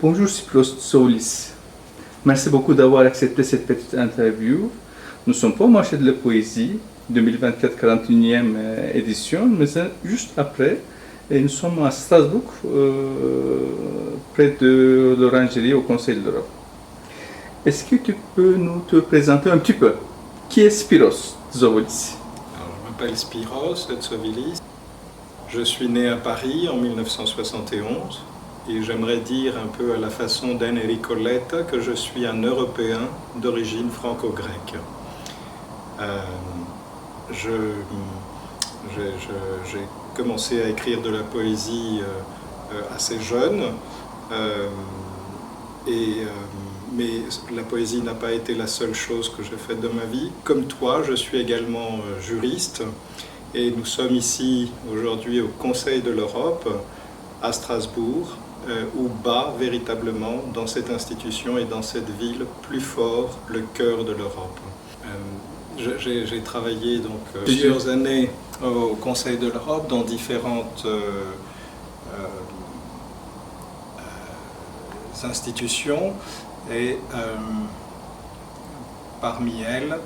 Bonjour Cypros Tsoulis. Merci beaucoup d'avoir accepté cette petite interview. Nous ne sommes pas au marché de la poésie, 2024 41e édition, mais juste après. Et nous sommes à Strasbourg, près de l'Orangerie au Conseil de l'Europe. Est-ce que tu peux nous te présenter un petit peu? Qui est Spyros Tsoulis? Je m'appelle Spyros Tsoulis. Je suis né à Paris en 1971 et j'aimerais dire un peu à la façon d'Enrico Letta que je suis un Européen d'origine franco-grecque. J'ai commencé à écrire de la poésie assez jeune, mais la poésie n'a pas été la seule chose que j'ai faite de ma vie. Comme toi, je suis également juriste et nous sommes ici aujourd'hui au Conseil de l'Europe, à Strasbourg, où bat véritablement dans cette institution et dans cette ville plus fort le cœur de l'Europe. J'ai travaillé donc plusieurs années au Conseil de l'Europe dans différentes institutions et parmi elles,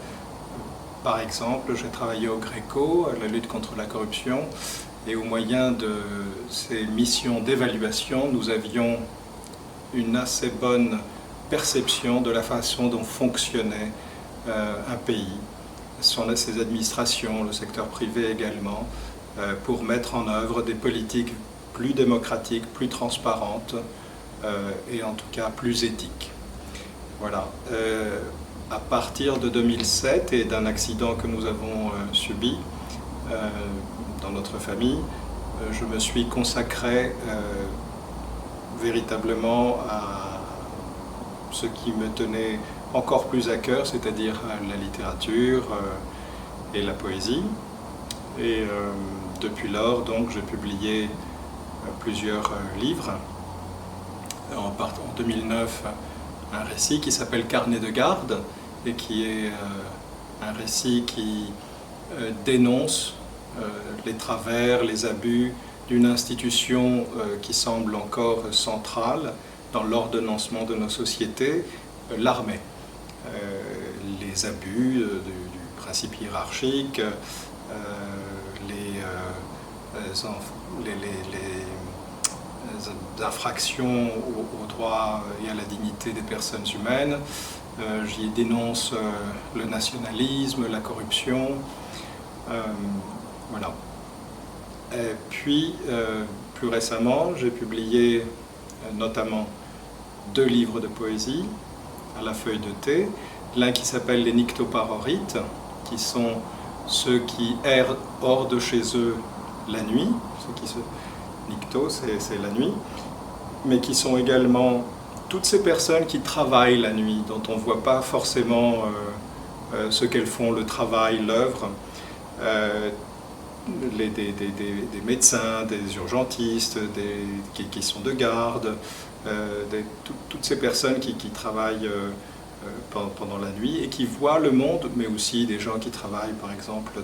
par exemple, j'ai travaillé au Gréco, à la lutte contre la corruption, et au moyen de ces missions d'évaluation, nous avions une assez bonne perception de la façon dont fonctionnait un pays, ses administrations, le secteur privé également, pour mettre en œuvre des politiques plus démocratiques, plus transparentes et en tout cas plus éthiques. Voilà. À partir de 2007 et d'un accident que nous avons subi dans notre famille, je me suis consacré véritablement à ce qui me tenait encore plus à cœur, c'est-à-dire la littérature et la poésie. Et depuis lors, donc, j'ai publié plusieurs livres. En 2009, un récit qui s'appelle Carnet de garde et qui est un récit qui dénonce les travers, les abus d'une institution qui semble encore centrale dans l'ordonnancement de nos sociétés, l'armée. Les abus du principe hiérarchique, les infractions aux droits et à la dignité des personnes humaines. J'y dénonce le nationalisme, la corruption. Voilà. Et puis, plus récemment, j'ai publié notamment 2 livres de poésie à la feuille de thé. L'un qui s'appelle les nyctoparorites, qui sont ceux qui errent hors de chez eux la nuit, Nycto, c'est la nuit, mais qui sont également toutes ces personnes qui travaillent la nuit, dont on ne voit pas forcément ce qu'elles font, le travail, l'œuvre, des médecins, des urgentistes, qui sont de garde, toutes ces personnes qui travaillent pendant la nuit et qui voient le monde, mais aussi des gens qui travaillent par exemple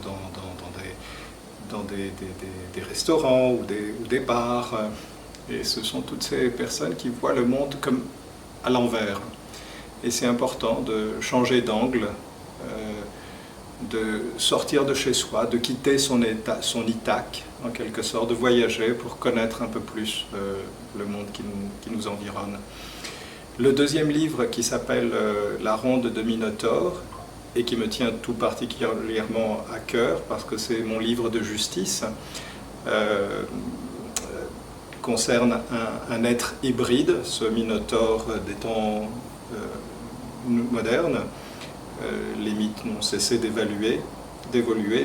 dans des restaurants ou des bars. Et ce sont toutes ces personnes qui voient le monde comme à l'envers. Et c'est important de changer d'angle, de sortir de chez soi, de quitter son Ithaque, en quelque sorte, de voyager pour connaître un peu plus le monde qui nous environne. Le deuxième livre qui s'appelle La ronde de Minotaure, et qui me tient tout particulièrement à cœur parce que c'est mon livre de justice, concerne un être hybride, ce Minotaure des temps modernes. Les mythes n'ont cessé d'évoluer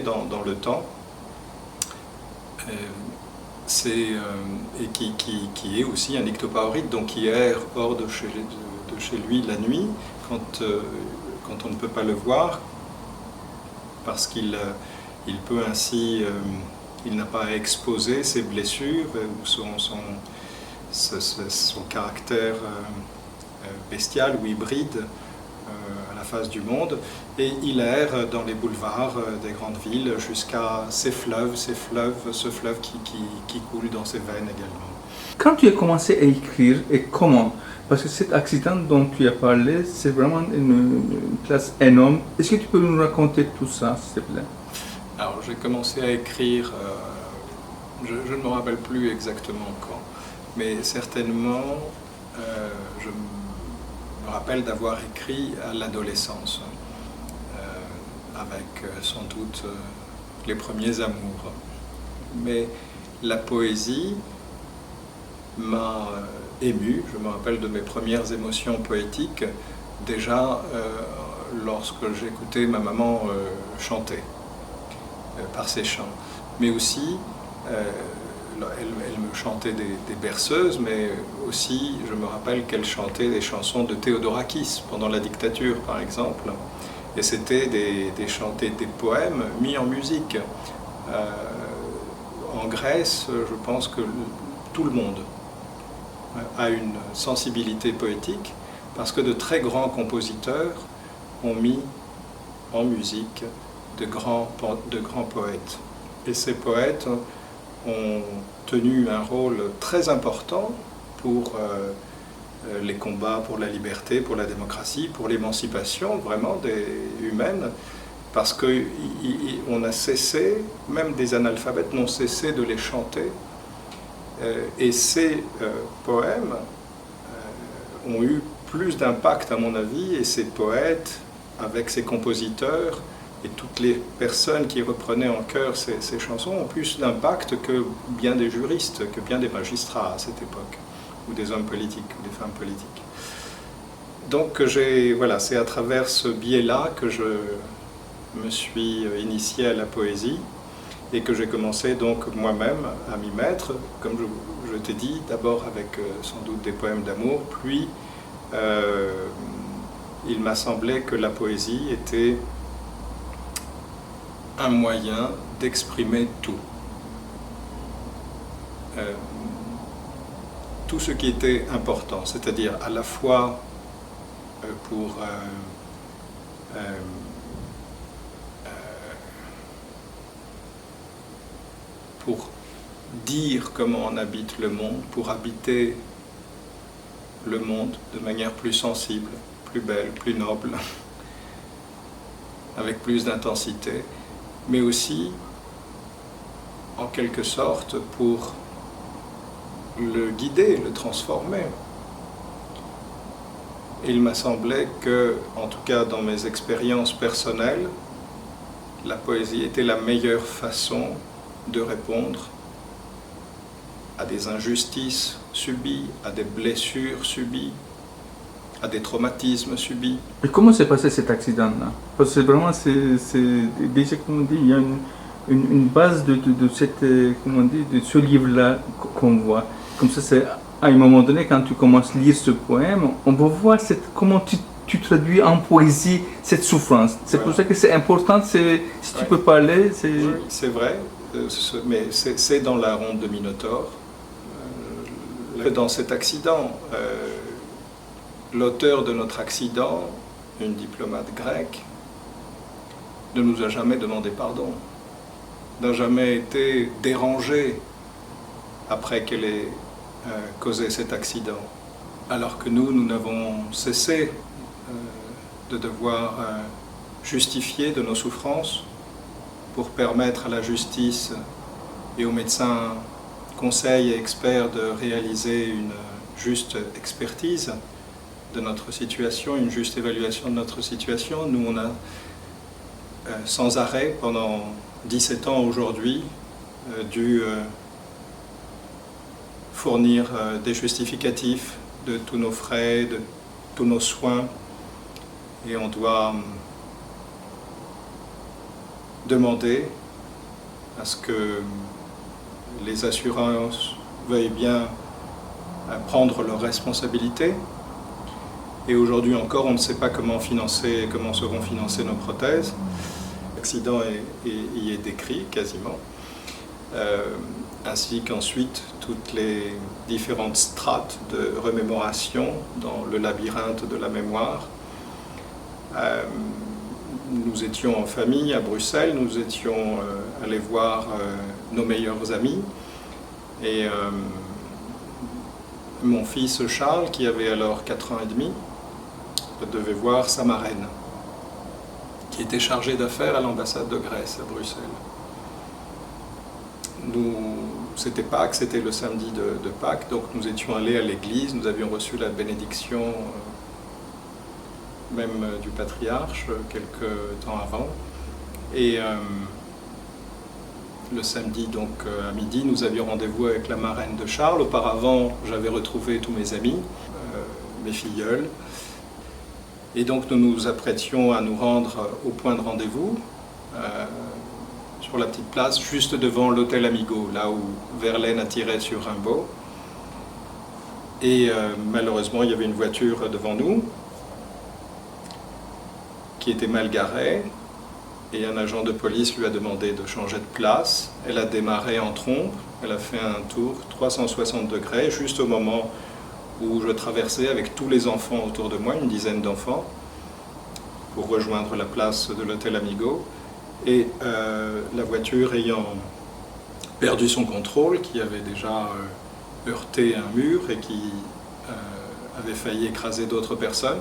dans le temps. Et qui est aussi un nyctoparorite, donc qui erre hors de chez lui la nuit, quand on ne peut pas le voir, parce qu'il peut ainsi, il n'a pas à exposer ses blessures ou son caractère bestial ou hybride à la face du monde, et il erre dans les boulevards des grandes villes jusqu'à ce fleuve qui coule dans ses veines également. Quand tu as commencé à écrire et comment Parce que cet accident dont tu as parlé, c'est vraiment une place énorme. Est-ce que tu peux nous raconter tout ça, s'il te plaît? Alors j'ai commencé à écrire, je ne me rappelle plus exactement quand, mais certainement je me rappelle d'avoir écrit à l'adolescence, avec sans doute les premiers amours. Mais la poésie m'a ému, je me rappelle de mes premières émotions poétiques, déjà lorsque j'écoutais ma maman chanter par ses chants. Mais aussi, elle me chantait des berceuses, mais aussi, je me rappelle qu'elle chantait des chansons de Théodorakis pendant la dictature, par exemple. Et c'était des poèmes mis en musique. En Grèce, je pense que tout le monde a une sensibilité poétique parce que de très grands compositeurs ont mis en musique de grands poètes. Et ces poètes ont tenu un rôle très important pour les combats pour la liberté, pour la démocratie, pour l'émancipation vraiment humaine, parce qu'on a cessé, même des analphabètes n'ont cessé de les chanter. Et ces poèmes ont eu plus d'impact à mon avis, et ces poètes, avec ces compositeurs, et toutes les personnes qui reprenaient en chœur ces chansons ont plus d'impact que bien des juristes, que bien des magistrats à cette époque, ou des hommes politiques, ou des femmes politiques. Donc voilà, c'est à travers ce biais-là que je me suis initié à la poésie et que j'ai commencé donc moi-même à m'y mettre, comme je t'ai dit, d'abord avec sans doute des poèmes d'amour, puis il m'a semblé que la poésie était un moyen d'exprimer tout. Tout ce qui était important, c'est-à-dire à la fois pour dire comment on habite le monde, pour habiter le monde de manière plus sensible, plus belle, plus noble, avec plus d'intensité, mais aussi, en quelque sorte, pour le guider, le transformer. Et il m'a semblé que, en tout cas dans mes expériences personnelles, la poésie était la meilleure façon de répondre à des injustices subies, à des blessures subies, à des traumatismes subis. Et comment s'est passé cet accident-là? Parce que vraiment, déjà, comme on dit, il y a une base de ce livre-là qu'on voit. Comme ça, c'est à un moment donné, quand tu commences à lire ce poème, on va voir comment tu traduis en poésie cette souffrance. C'est pour ça que c'est important, si tu peux parler. Oui, c'est vrai, mais c'est dans la ronde de Minotaure. Dans cet accident, l'auteur de notre accident, une diplomate grecque, ne nous a jamais demandé pardon, n'a jamais été dérangée après qu'elle ait causé cet accident. Alors que nous n'avons cessé de devoir justifier de nos souffrances pour permettre à la justice et aux médecins, conseils et experts de réaliser une juste expertise de notre situation, une juste évaluation de notre situation. Nous, on a sans arrêt, pendant 17 ans aujourd'hui, dû fournir des justificatifs de tous nos frais, de tous nos soins, et on doit demander à ce que les assurances veuillent bien prendre leurs responsabilités. Et aujourd'hui encore, on ne sait pas comment seront financées nos prothèses. L'accident y est décrit quasiment, ainsi qu'ensuite toutes les différentes strates de remémoration dans le labyrinthe de la mémoire. Nous étions en famille à Bruxelles, nous étions allés voir nos meilleurs amis, et mon fils Charles, qui avait alors 4 ans et demi, devait voir sa marraine, qui était chargée d'affaires à l'ambassade de Grèce à Bruxelles. C'était Pâques, c'était le samedi de Pâques, donc nous étions allés à l'église, nous avions reçu la bénédiction même du patriarche quelques temps avant. Et le samedi, donc à midi, nous avions rendez-vous avec la marraine de Charles. Auparavant, j'avais retrouvé tous mes amis, mes filleuls. Et donc nous nous apprêtions à nous rendre au point de rendez-vous, sur la petite place, juste devant l'hôtel Amigo, là où Verlaine attirait sur Rimbaud. Et malheureusement, il y avait une voiture devant nous, qui était mal garée. Et un agent de police lui a demandé de changer de place. Elle a démarré en trombe, elle a fait un tour 360 degrés, juste au moment où je traversais avec tous les enfants autour de moi, une dizaine d'enfants, pour rejoindre la place de l'hôtel Amigo. Et la voiture ayant perdu son contrôle, qui avait déjà heurté un mur et qui avait failli écraser d'autres personnes,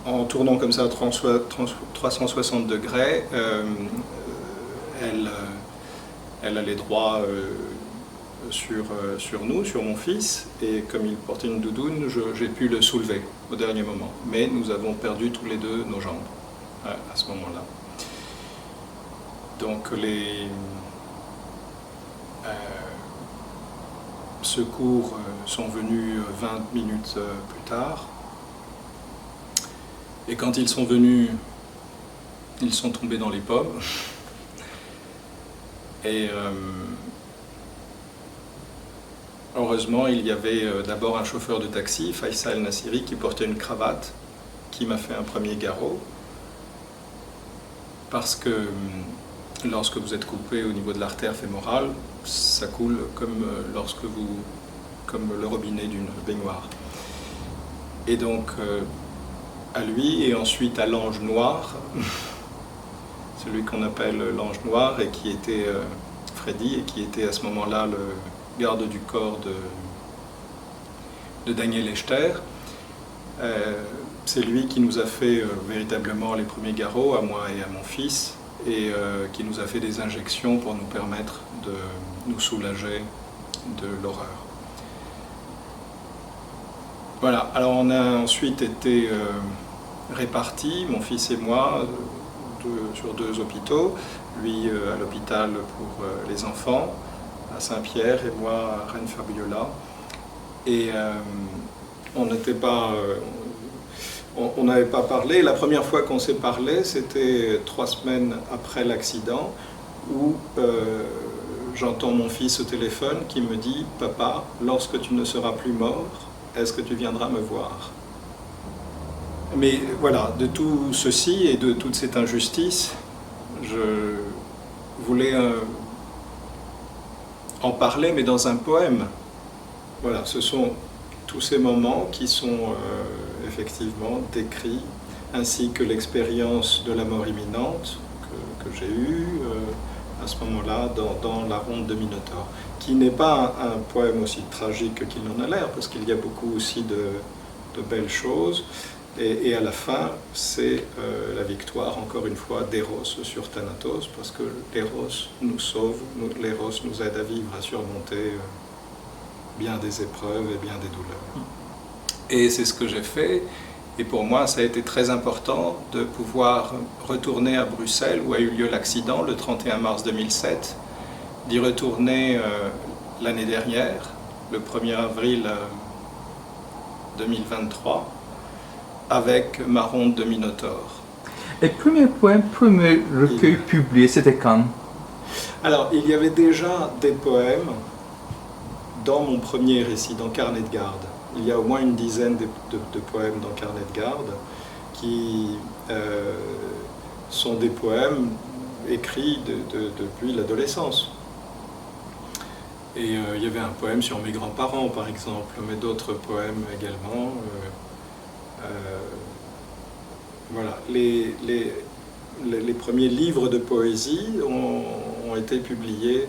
en tournant comme ça à 360 degrés, elle allait droit sur nous, sur mon fils, et comme il portait une doudoune, j'ai pu le soulever au dernier moment. Mais nous avons perdu tous les deux nos jambes à ce moment-là. Donc les secours sont venus 20 minutes plus tard. Et quand ils sont venus, ils sont tombés dans les pommes. Et heureusement, il y avait d'abord un chauffeur de taxi, Faisal Nassiri, qui portait une cravate, qui m'a fait un premier garrot. Parce que lorsque vous êtes coupé au niveau de l'artère fémorale, ça coule comme le robinet d'une baignoire. Et donc, à lui et ensuite à l'ange noir, celui qu'on appelle l'ange noir et qui était Freddy et qui était à ce moment-là le garde du corps de Daniel Echter. C'est lui qui nous a fait véritablement les premiers garrots, à moi et à mon fils, et qui nous a fait des injections pour nous permettre de nous soulager de l'horreur. Voilà, alors on a ensuite été répartis, mon fils et moi, sur 2 hôpitaux, lui à l'hôpital pour les enfants, à Saint-Pierre, et moi à Rennes-Fabiola. Et on n'avait pas parlé. La première fois qu'on s'est parlé, c'était 3 semaines après l'accident, où j'entends mon fils au téléphone qui me dit « Papa, lorsque tu ne seras plus mort, est-ce que tu viendras me voir ?» Mais voilà, de tout ceci et de toute cette injustice, je voulais en parler, mais dans un poème. Voilà, ce sont tous ces moments qui sont effectivement décrits, ainsi que l'expérience de la mort imminente que j'ai eue à ce moment-là dans la ronde de Minotaure, qui n'est pas un poème aussi tragique qu'il en a l'air, parce qu'il y a beaucoup aussi de belles choses. Et à la fin, c'est la victoire, encore une fois, d'Eros sur Thanatos, parce que l'Eros nous sauve, l'Eros nous aide à vivre, à surmonter bien des épreuves et bien des douleurs. Et c'est ce que j'ai fait, et pour moi, ça a été très important de pouvoir retourner à Bruxelles, où a eu lieu l'accident, le 31 mars 2007, d'y retourner l'année dernière, le 1er avril 2023, avec ma ronde de Minotaure. Et premier recueil publié, c'était quand? Alors, il y avait déjà des poèmes dans mon premier récit, dans Carnet de garde. Il y a au moins une dizaine de poèmes dans Carnet de garde qui sont des poèmes écrits depuis l'adolescence. Et il y avait un poème sur mes grands-parents, par exemple, mais d'autres poèmes également. Voilà, les premiers livres de poésie ont été publiés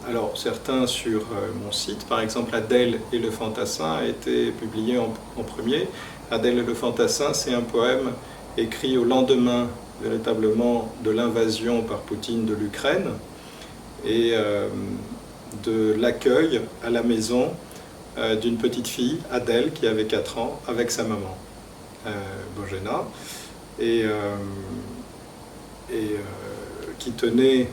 Alors certains sur mon site, par exemple Adèle et le Fantassin a été publié en premier. Adèle et le Fantassin, c'est un poème écrit au lendemain véritablement de l'invasion par Poutine de l'Ukraine et de l'accueil à la maison d'une petite fille, Adèle, qui avait 4 ans, avec sa maman, Bojena, et qui tenait,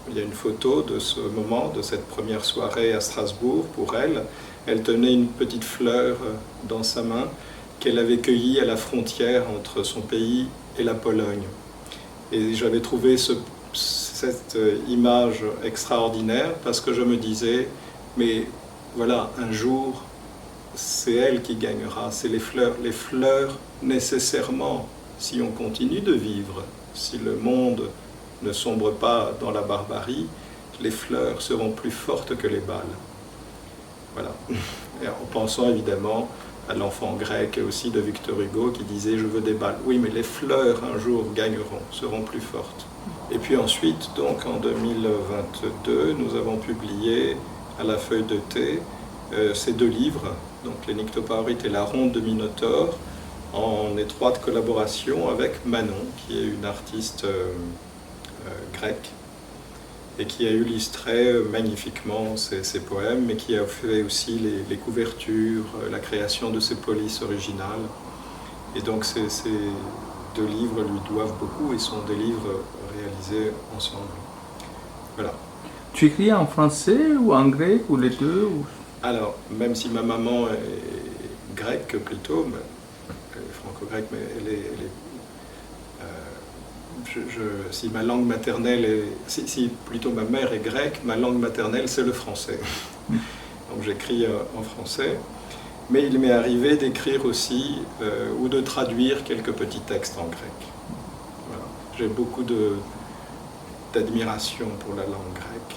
il y a une photo de ce moment, de cette première soirée à Strasbourg pour elle. Elle tenait une petite fleur dans sa main qu'elle avait cueillie à la frontière entre son pays et la Pologne. Et j'avais trouvé cette image extraordinaire parce que je me disais, mais voilà, un jour, c'est elle qui gagnera, c'est les fleurs. Les fleurs, nécessairement, si on continue de vivre, si le monde ne sombre pas dans la barbarie, les fleurs seront plus fortes que les balles. Voilà. Et en pensant évidemment à l'enfant grec aussi de Victor Hugo qui disait « je veux des balles ». Oui, mais les fleurs un jour gagneront, seront plus fortes. Et puis ensuite, donc en 2022, nous avons publié à la feuille de thé ces 2 livres, donc les Nyctopaorites et la ronde de Minotaure, en étroite collaboration avec Manon, qui est une artiste grecque et qui a illustré magnifiquement ces poèmes, mais qui a fait aussi les couvertures, la création de ces polices originales. Et donc ces 2 livres lui doivent beaucoup et sont des livres réalisés ensemble. Voilà. Tu écris en français ou en grec ou les deux ou... Alors, même si ma maman est grecque plutôt, elle est franco-grecque, mais elle est si ma langue maternelle est, si plutôt ma mère est grecque, ma langue maternelle c'est le français. Donc j'écris en français, mais il m'est arrivé d'écrire aussi ou de traduire quelques petits textes en grec. Voilà. J'ai beaucoup d'admiration pour la langue grecque,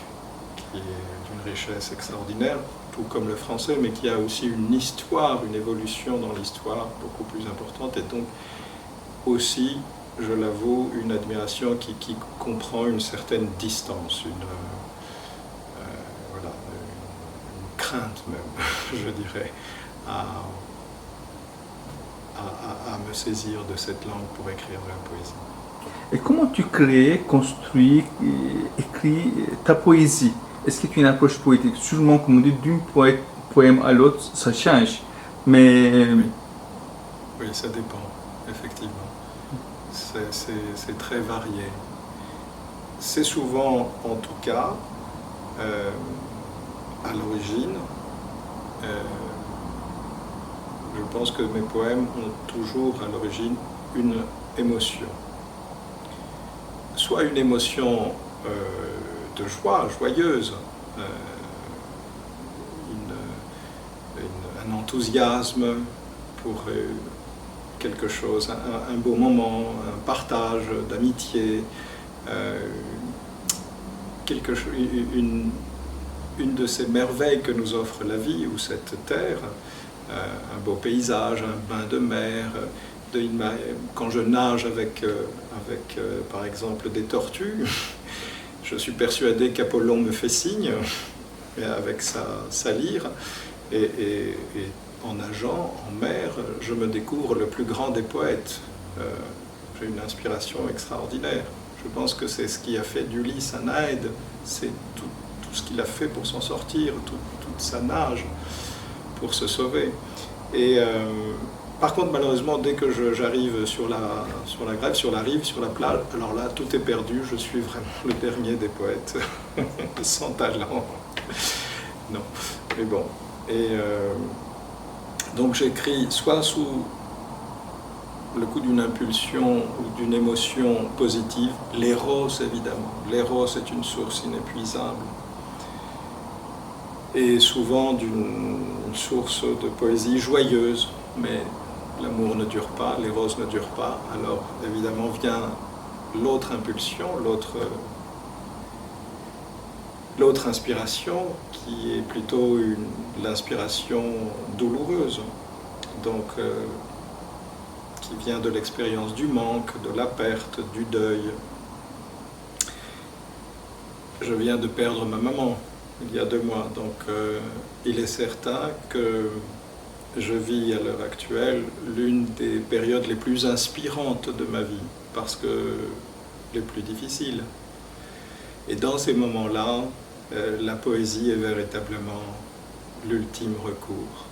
qui est d'une richesse extraordinaire, tout comme le français, mais qui a aussi une histoire, une évolution dans l'histoire beaucoup plus importante, et donc aussi, je l'avoue, une admiration qui comprend une certaine distance, voilà, une crainte même, je dirais, à me saisir de cette langue pour écrire de la poésie. Et comment tu crées, construis, écris ta poésie? Est-ce que tu as une approche poétique? Sûrement, comme on dit, d'un poème à l'autre, ça change. Mais... Oui, ça dépend, effectivement. C'est très varié. C'est souvent, en tout cas, à l'origine, je pense que mes poèmes ont toujours à l'origine une émotion. Soit une émotion de joie, joyeuse, un enthousiasme pour quelque chose, un beau moment, un partage d'amitié, une de ces merveilles que nous offre la vie ou cette terre, un beau paysage, un bain de mer, quand je nage avec par exemple des tortues, je suis persuadé qu'Apollon me fait signe avec sa lyre, et en nageant en mer, je me découvre le plus grand des poètes. J'ai une inspiration extraordinaire. Je pense que c'est ce qui a fait d'Ulysse un Aède, c'est tout ce qu'il a fait pour s'en sortir, toute sa nage pour se sauver. Et par contre, malheureusement, dès que j'arrive sur la grève, sur la rive, sur la plage, alors là, tout est perdu, je suis vraiment le dernier des poètes, sans talent. Non, mais bon. Et donc j'écris soit sous le coup d'une impulsion ou d'une émotion positive, l'éros évidemment. L'éros est une source inépuisable. Et souvent d'une source de poésie joyeuse, mais l'amour ne dure pas, l'éros ne dure pas, alors évidemment vient l'autre impulsion, l'autre inspiration, qui est plutôt l'inspiration douloureuse, donc qui vient de l'expérience du manque, de la perte, du deuil. je viens de perdre ma maman il y a 2 mois, donc il est certain que je vis à l'heure actuelle l'une des périodes les plus inspirantes de ma vie, parce que les plus difficiles. Et dans ces moments-là, la poésie est véritablement l'ultime recours.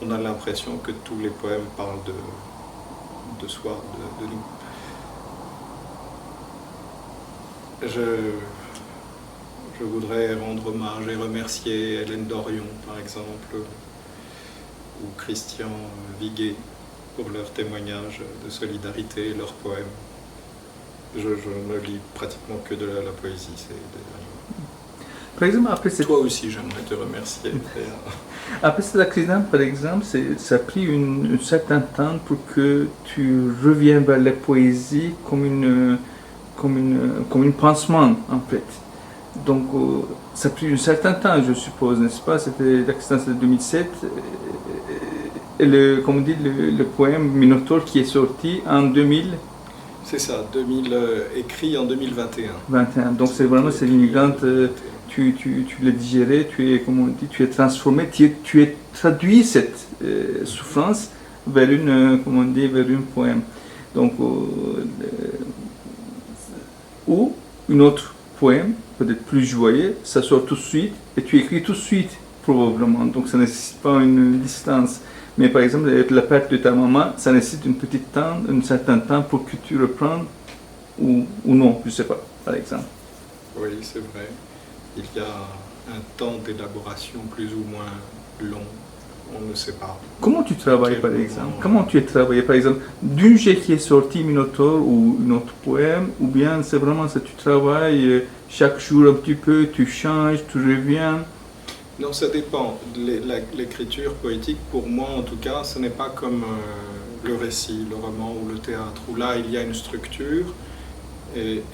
On a l'impression que tous les poèmes parlent de soi, de nous. Je voudrais rendre hommage et remercier Hélène Dorion, par exemple, ou Christian Viguet pour leurs témoignages de solidarité et leurs poèmes. Je ne lis pratiquement que de la poésie. Par exemple, après cette... Toi aussi, j'aimerais te remercier. Après cet accident, par exemple, ça a pris un certain temps pour que tu reviennes vers la poésie comme une pansement, en fait. Donc, ça a pris un certain temps, je suppose, n'est-ce pas? C'était l'accident de 2007. Et comme on dit, le poème Minotaure qui est sorti en 2000. C'est ça, écrit en 2021. 21. Donc, c'est vraiment cette immigrante. Tu l'as digéré, comme on dit, tu es transformé, tu es traduit cette souffrance vers comme on dit, vers un poème. Donc, ou un autre poème, peut-être plus joyeux, ça sort tout de suite et tu écris tout de suite, probablement. Donc, ça ne nécessite pas une distance. Mais par exemple, la perte de ta maman, ça nécessite un certain temps pour que tu reprennes ou non, je ne sais pas, par exemple. Oui, c'est vrai. Il y a un temps d'élaboration plus ou moins long, on ne sait pas. Comment tu travailles par exemple? Comment tu as travaillé par exemple d'un jet qui est sorti, Minotaure ou un autre poème, ou bien c'est vraiment ça, tu travailles chaque jour un petit peu, tu changes, tu reviens? Non, ça dépend. L'écriture poétique, pour moi en tout cas, ce n'est pas comme le récit, le roman ou le théâtre, où là il y a une structure et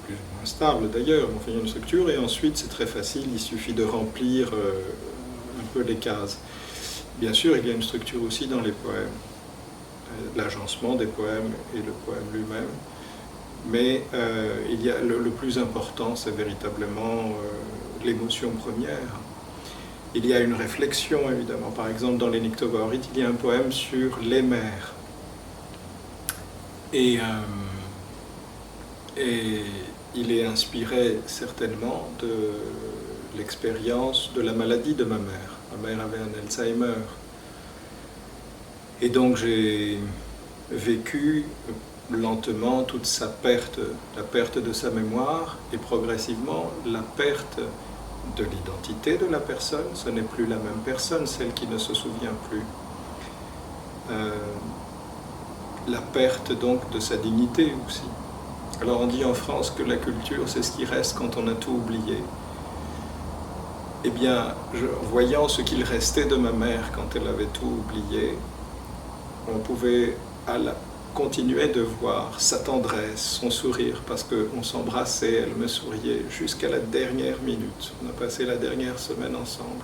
plus ou moins stable d'ailleurs, enfin il y a une structure et ensuite c'est très facile, il suffit de remplir un peu les cases. Bien sûr, il y a une structure aussi dans les poèmes, l'agencement des poèmes et le poème lui-même, mais il y a le plus important, c'est véritablement l'émotion première. Il y a une réflexion évidemment, par exemple dans les Nyctobaoris, il y a un poème sur les mers. Et il est inspiré certainement de l'expérience de la maladie de ma mère. Ma mère avait un Alzheimer. Et donc j'ai vécu lentement toute sa perte, la perte de sa mémoire et progressivement la perte de l'identité de la personne. Ce n'est plus la même personne, celle qui ne se souvient plus. La perte donc de sa dignité aussi. Alors on dit en France que la culture c'est ce qui reste quand on a tout oublié. Eh bien, voyant ce qu'il restait de ma mère quand elle avait tout oublié, on pouvait continuer de voir sa tendresse, son sourire, parce qu'on s'embrassait, elle me souriait jusqu'à la dernière minute. On a passé la dernière semaine ensemble,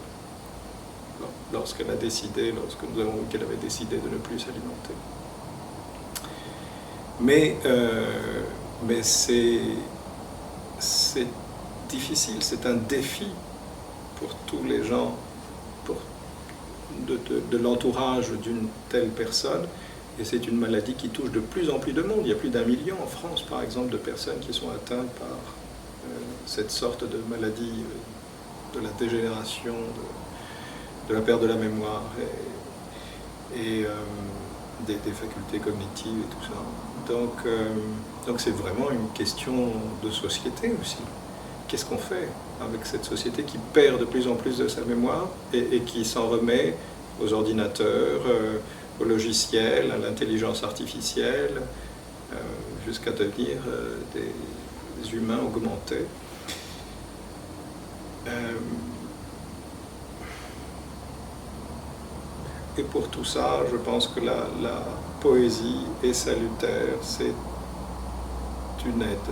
lorsqu'elle a décidé, lorsque nous avons vu qu'elle avait décidé de ne plus s'alimenter. Mais c'est difficile, c'est un défi pour tous les gens, de l'entourage d'une telle personne, et c'est une maladie qui touche de plus en plus de monde. Il y a plus d'1 million en France, par exemple, de personnes qui sont atteintes par cette sorte de maladie de la dégénération, de la perte de la mémoire et des facultés cognitives et tout ça. Donc c'est vraiment une question de société aussi. Qu'est-ce qu'on fait avec cette société qui perd de plus en plus de sa mémoire et qui s'en remet aux ordinateurs, aux logiciels, à l'intelligence artificielle, jusqu'à devenir des humains augmentés. Et pour tout ça, je pense que la poésie est salutaire, c'est une aide.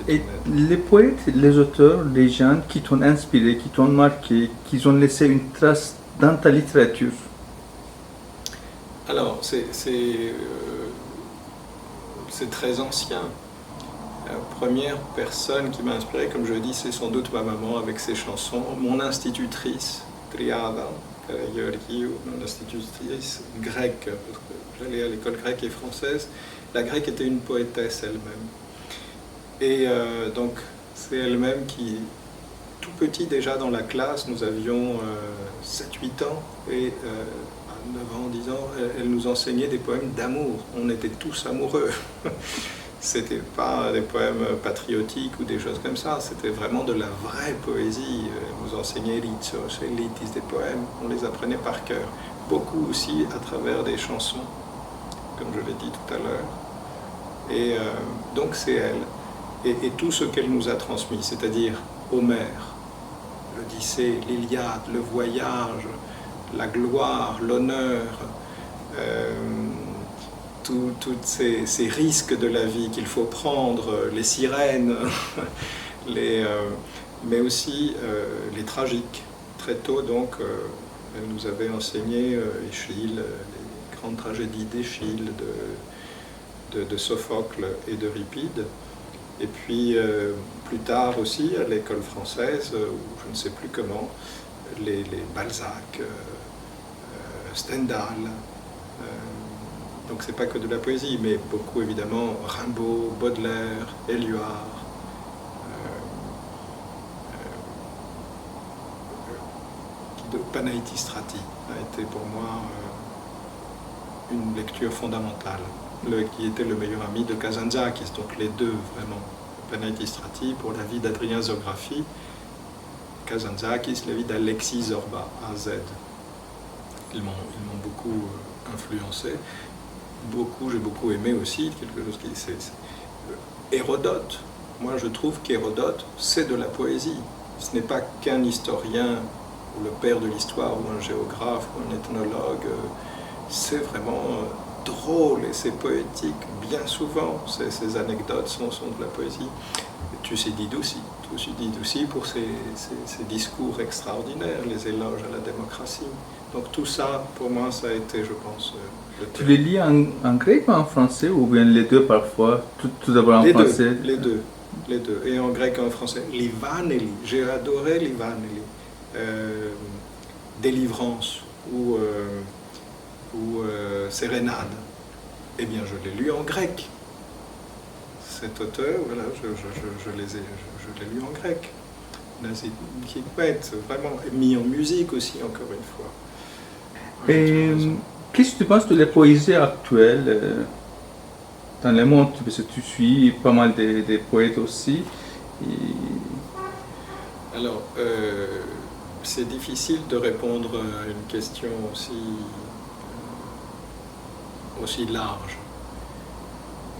Et les poètes, les auteurs, les gens qui t'ont inspiré, qui t'ont marqué, qui ont laissé une trace dans ta littérature? Alors, c'est très ancien. La première personne qui m'a inspiré, comme je dis, c'est sans doute ma maman avec ses chansons. Mon institutrice, Triada Karageorgiou, mon institutrice grecque, parce que j'allais à l'école grecque et française. La grecque était une poétesse elle-même. Et donc, c'est elle-même qui, tout petit déjà dans la classe, nous avions 7-8 ans, et à 9 ans, 10 ans, elle nous enseignait des poèmes d'amour. On était tous amoureux. C'était pas des poèmes patriotiques ou des choses comme ça, c'était vraiment de la vraie poésie. Elle nous enseignait Ritsos et Litis, des poèmes, on les apprenait par cœur. Beaucoup aussi à travers des chansons, comme je l'ai dit tout à l'heure. Et donc c'est elle. Et tout ce qu'elle nous a transmis, c'est-à-dire Homère, l'Odyssée, l'Iliade, le voyage, la gloire, l'honneur, tous ces risques de la vie qu'il faut prendre, les sirènes, mais aussi les tragiques. Très tôt, donc, elle nous avait enseigné Échille, les grandes tragédies d'Échille, de Sophocle et d'Euripide. Et puis, plus tard aussi, à l'école française, ou je ne sais plus comment, les Balzac, Stendhal. Donc c'est pas que de la poésie, mais beaucoup évidemment Rimbaud, Baudelaire, Éluard. Panaïtistrati a été pour moi une lecture fondamentale, qui était le meilleur ami de Kazantzakis, donc les deux vraiment. Panaïtistrati pour la vie d'Adrien Zographie, Kazantzakis la vie d'Alexis Zorba, AZ. Ils m'ont beaucoup influencé. J'ai beaucoup aimé aussi, quelque chose qui Hérodote. Moi, je trouve qu'Hérodote, c'est de la poésie. Ce n'est pas qu'un historien, ou le père de l'histoire, ou un géographe, ou un ethnologue. C'est vraiment drôle et c'est poétique, bien souvent. Ces anecdotes sont de la poésie. Thucydide aussi pour ses discours extraordinaires, les éloges à la démocratie. Donc tout ça, pour moi, ça a été, je pense, Tu les lis en grec ou en français, ou bien les deux parfois? Tout d'abord en français? Les deux, et en grec et en français. Livaneli, j'ai adoré Livaneli. Délivrance ou Sérénade. Eh bien, je l'ai lu en grec. Cet auteur, voilà, je l'ai lu en grec. Nazim Hikmet, vraiment mis en musique aussi, encore une fois. Et qu'est-ce que tu penses de la poésie actuelle dans le monde? Parce que tu suis pas mal de poètes aussi. Alors, c'est difficile de répondre à une question aussi large.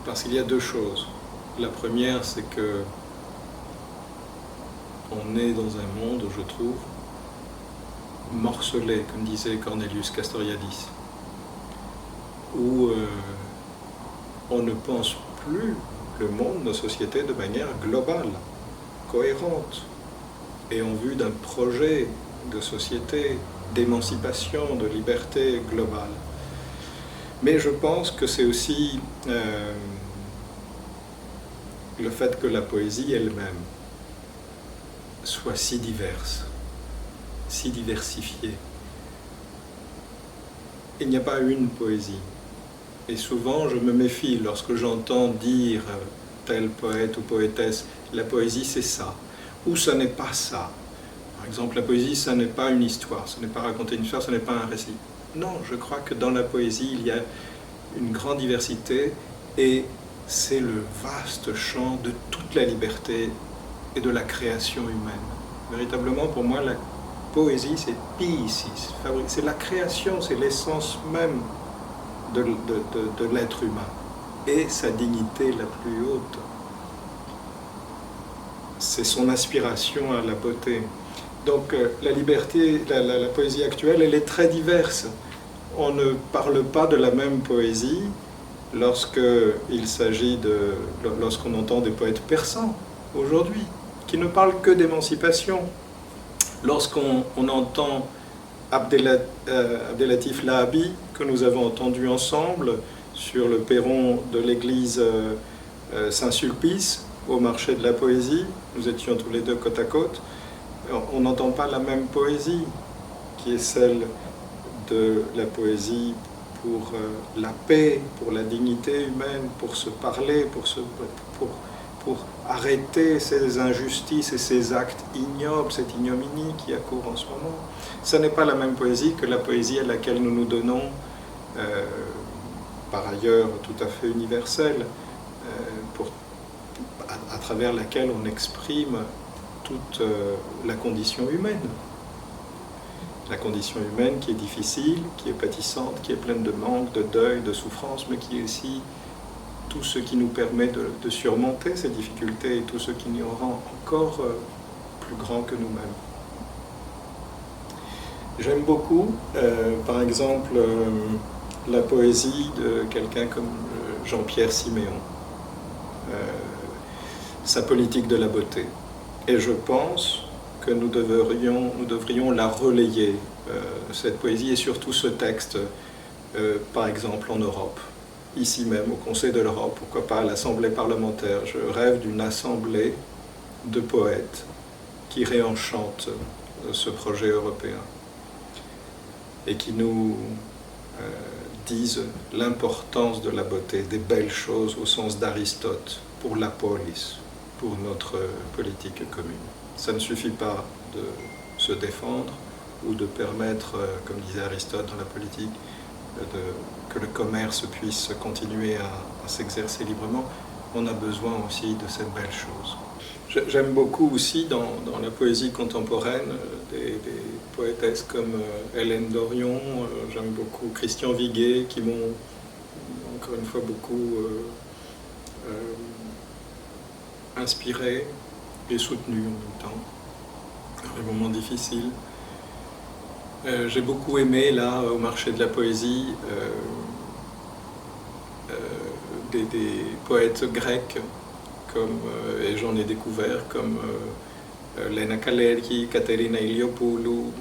Parce qu'il y a deux choses. La première, c'est que on est dans un monde, je trouve, morcelé, comme disait Cornelius Castoriadis, où on ne pense plus le monde, nos sociétés, de manière globale, cohérente, et en vue d'un projet de société, d'émancipation, de liberté globale. Mais je pense que c'est aussi le fait que la poésie elle-même soit si diverse, si diversifiée. Il n'y a pas une poésie. Et souvent, je me méfie lorsque j'entends dire tel poète ou poétesse, la poésie c'est ça, ou ce n'est pas ça. Par exemple, la poésie, ce n'est pas une histoire, ce n'est pas raconter une histoire, ce n'est pas un récit. Non, je crois que dans la poésie, il y a une grande diversité et c'est le vaste champ de toute la liberté et de la création humaine. Véritablement, pour moi, la poésie, c'est poiesis, c'est la création, c'est l'essence même de l'être humain et sa dignité la plus haute. C'est son aspiration à la beauté. Donc la liberté, la poésie actuelle, elle est très diverse. On ne parle pas de la même poésie lorsqu'on entend des poètes persans aujourd'hui, qui ne parlent que d'émancipation. Lorsqu'on entend Abdelatif Lahabi, que nous avons entendu ensemble sur le perron de l'église Saint-Sulpice, au marché de la poésie, nous étions tous les deux côte à côte, on n'entend pas la même poésie qui est celle de la poésie pour la paix, pour la dignité humaine, pour se parler, pour arrêter ces injustices et ces actes ignobles, cette ignominie qui accourt en ce moment. Ce n'est pas la même poésie que la poésie à laquelle nous nous donnons, par ailleurs tout à fait universelle, à travers laquelle on exprime toute la condition humaine. La condition humaine qui est difficile, qui est pâtissante, qui est pleine de manque, de deuil, de souffrance, mais qui est aussi tout ce qui nous permet de surmonter ces difficultés et tout ce qui nous rend encore plus grands que nous-mêmes. J'aime beaucoup, par exemple, la poésie de quelqu'un comme Jean-Pierre Siméon, sa politique de la beauté. Et je pense que nous devrions la relayer, cette poésie, et surtout ce texte, par exemple en Europe, ici même au Conseil de l'Europe, pourquoi pas à l'Assemblée parlementaire. Je rêve d'une assemblée de poètes qui réenchantent ce projet européen et qui nous disent l'importance de la beauté, des belles choses au sens d'Aristote, pour la polis, pour notre politique commune. Ça ne suffit pas de se défendre ou de permettre, comme disait Aristote dans la politique, que le commerce puisse continuer à s'exercer librement. On a besoin aussi de cette belle chose. J'aime beaucoup aussi dans la poésie contemporaine des poétesses comme Hélène Dorion, j'aime beaucoup Christian Viguet, qui m'ont encore une fois beaucoup inspiré et soutenu en même temps, dans les moments difficiles. J'ai beaucoup aimé, là, au marché de la poésie, des poètes grecs, et j'en ai découvert, comme Lena Kalergi, Katerina Iliopoulou,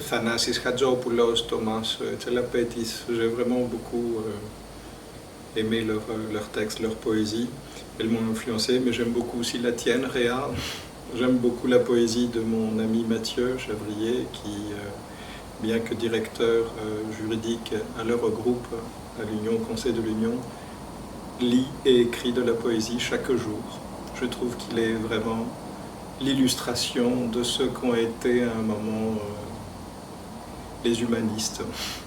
Thanasis Hadjopoulos, Thomas Tchelapetis. J'ai vraiment beaucoup aimé leurs textes, leur poésie. Elles m'ont influencé, mais j'aime beaucoup aussi la tienne, Réa. J'aime beaucoup la poésie de mon ami Mathieu Chavrier, qui, bien que directeur juridique à l'Eurogroupe, à l'Union, au Conseil de l'Union, lit et écrit de la poésie chaque jour. Je trouve qu'il est vraiment l'illustration de ce qu'ont été à un moment les humanistes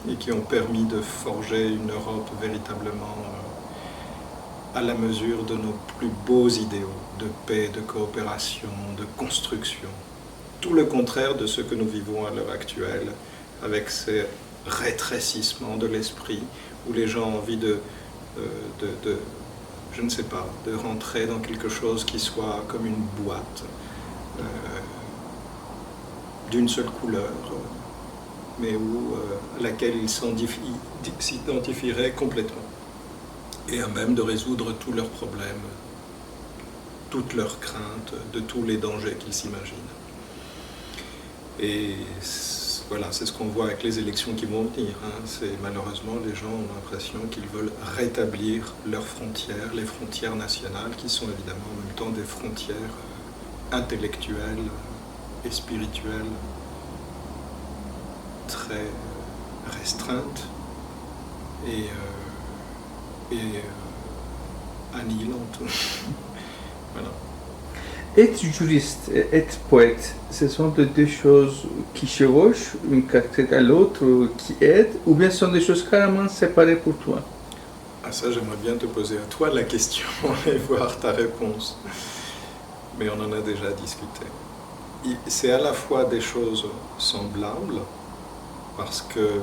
et qui ont permis de forger une Europe véritablement à la mesure de nos plus beaux idéaux de paix, de coopération, de construction. Tout le contraire de ce que nous vivons à l'heure actuelle, avec ces rétrécissements de l'esprit, où les gens ont envie je ne sais pas, de rentrer dans quelque chose qui soit comme une boîte, d'une seule couleur, mais à laquelle ils s'identifieraient complètement, et à même de résoudre tous leurs problèmes, toutes leurs craintes, de tous les dangers qu'ils s'imaginent. Et voilà, c'est ce qu'on voit avec les élections qui vont venir. C'est malheureusement, les gens ont l'impression qu'ils veulent rétablir leurs frontières, les frontières nationales, qui sont évidemment en même temps des frontières intellectuelles et spirituelles très restreintes et annihilantes. Voilà. Être juriste et être poète, ce sont deux choses qui chevauchent une casquette à l'autre, qui aident, ou bien ce sont des choses carrément séparées pour toi? Ah, ça, j'aimerais bien te poser à toi la question et voir ta réponse. Mais on en a déjà discuté. C'est à la fois des choses semblables, parce que,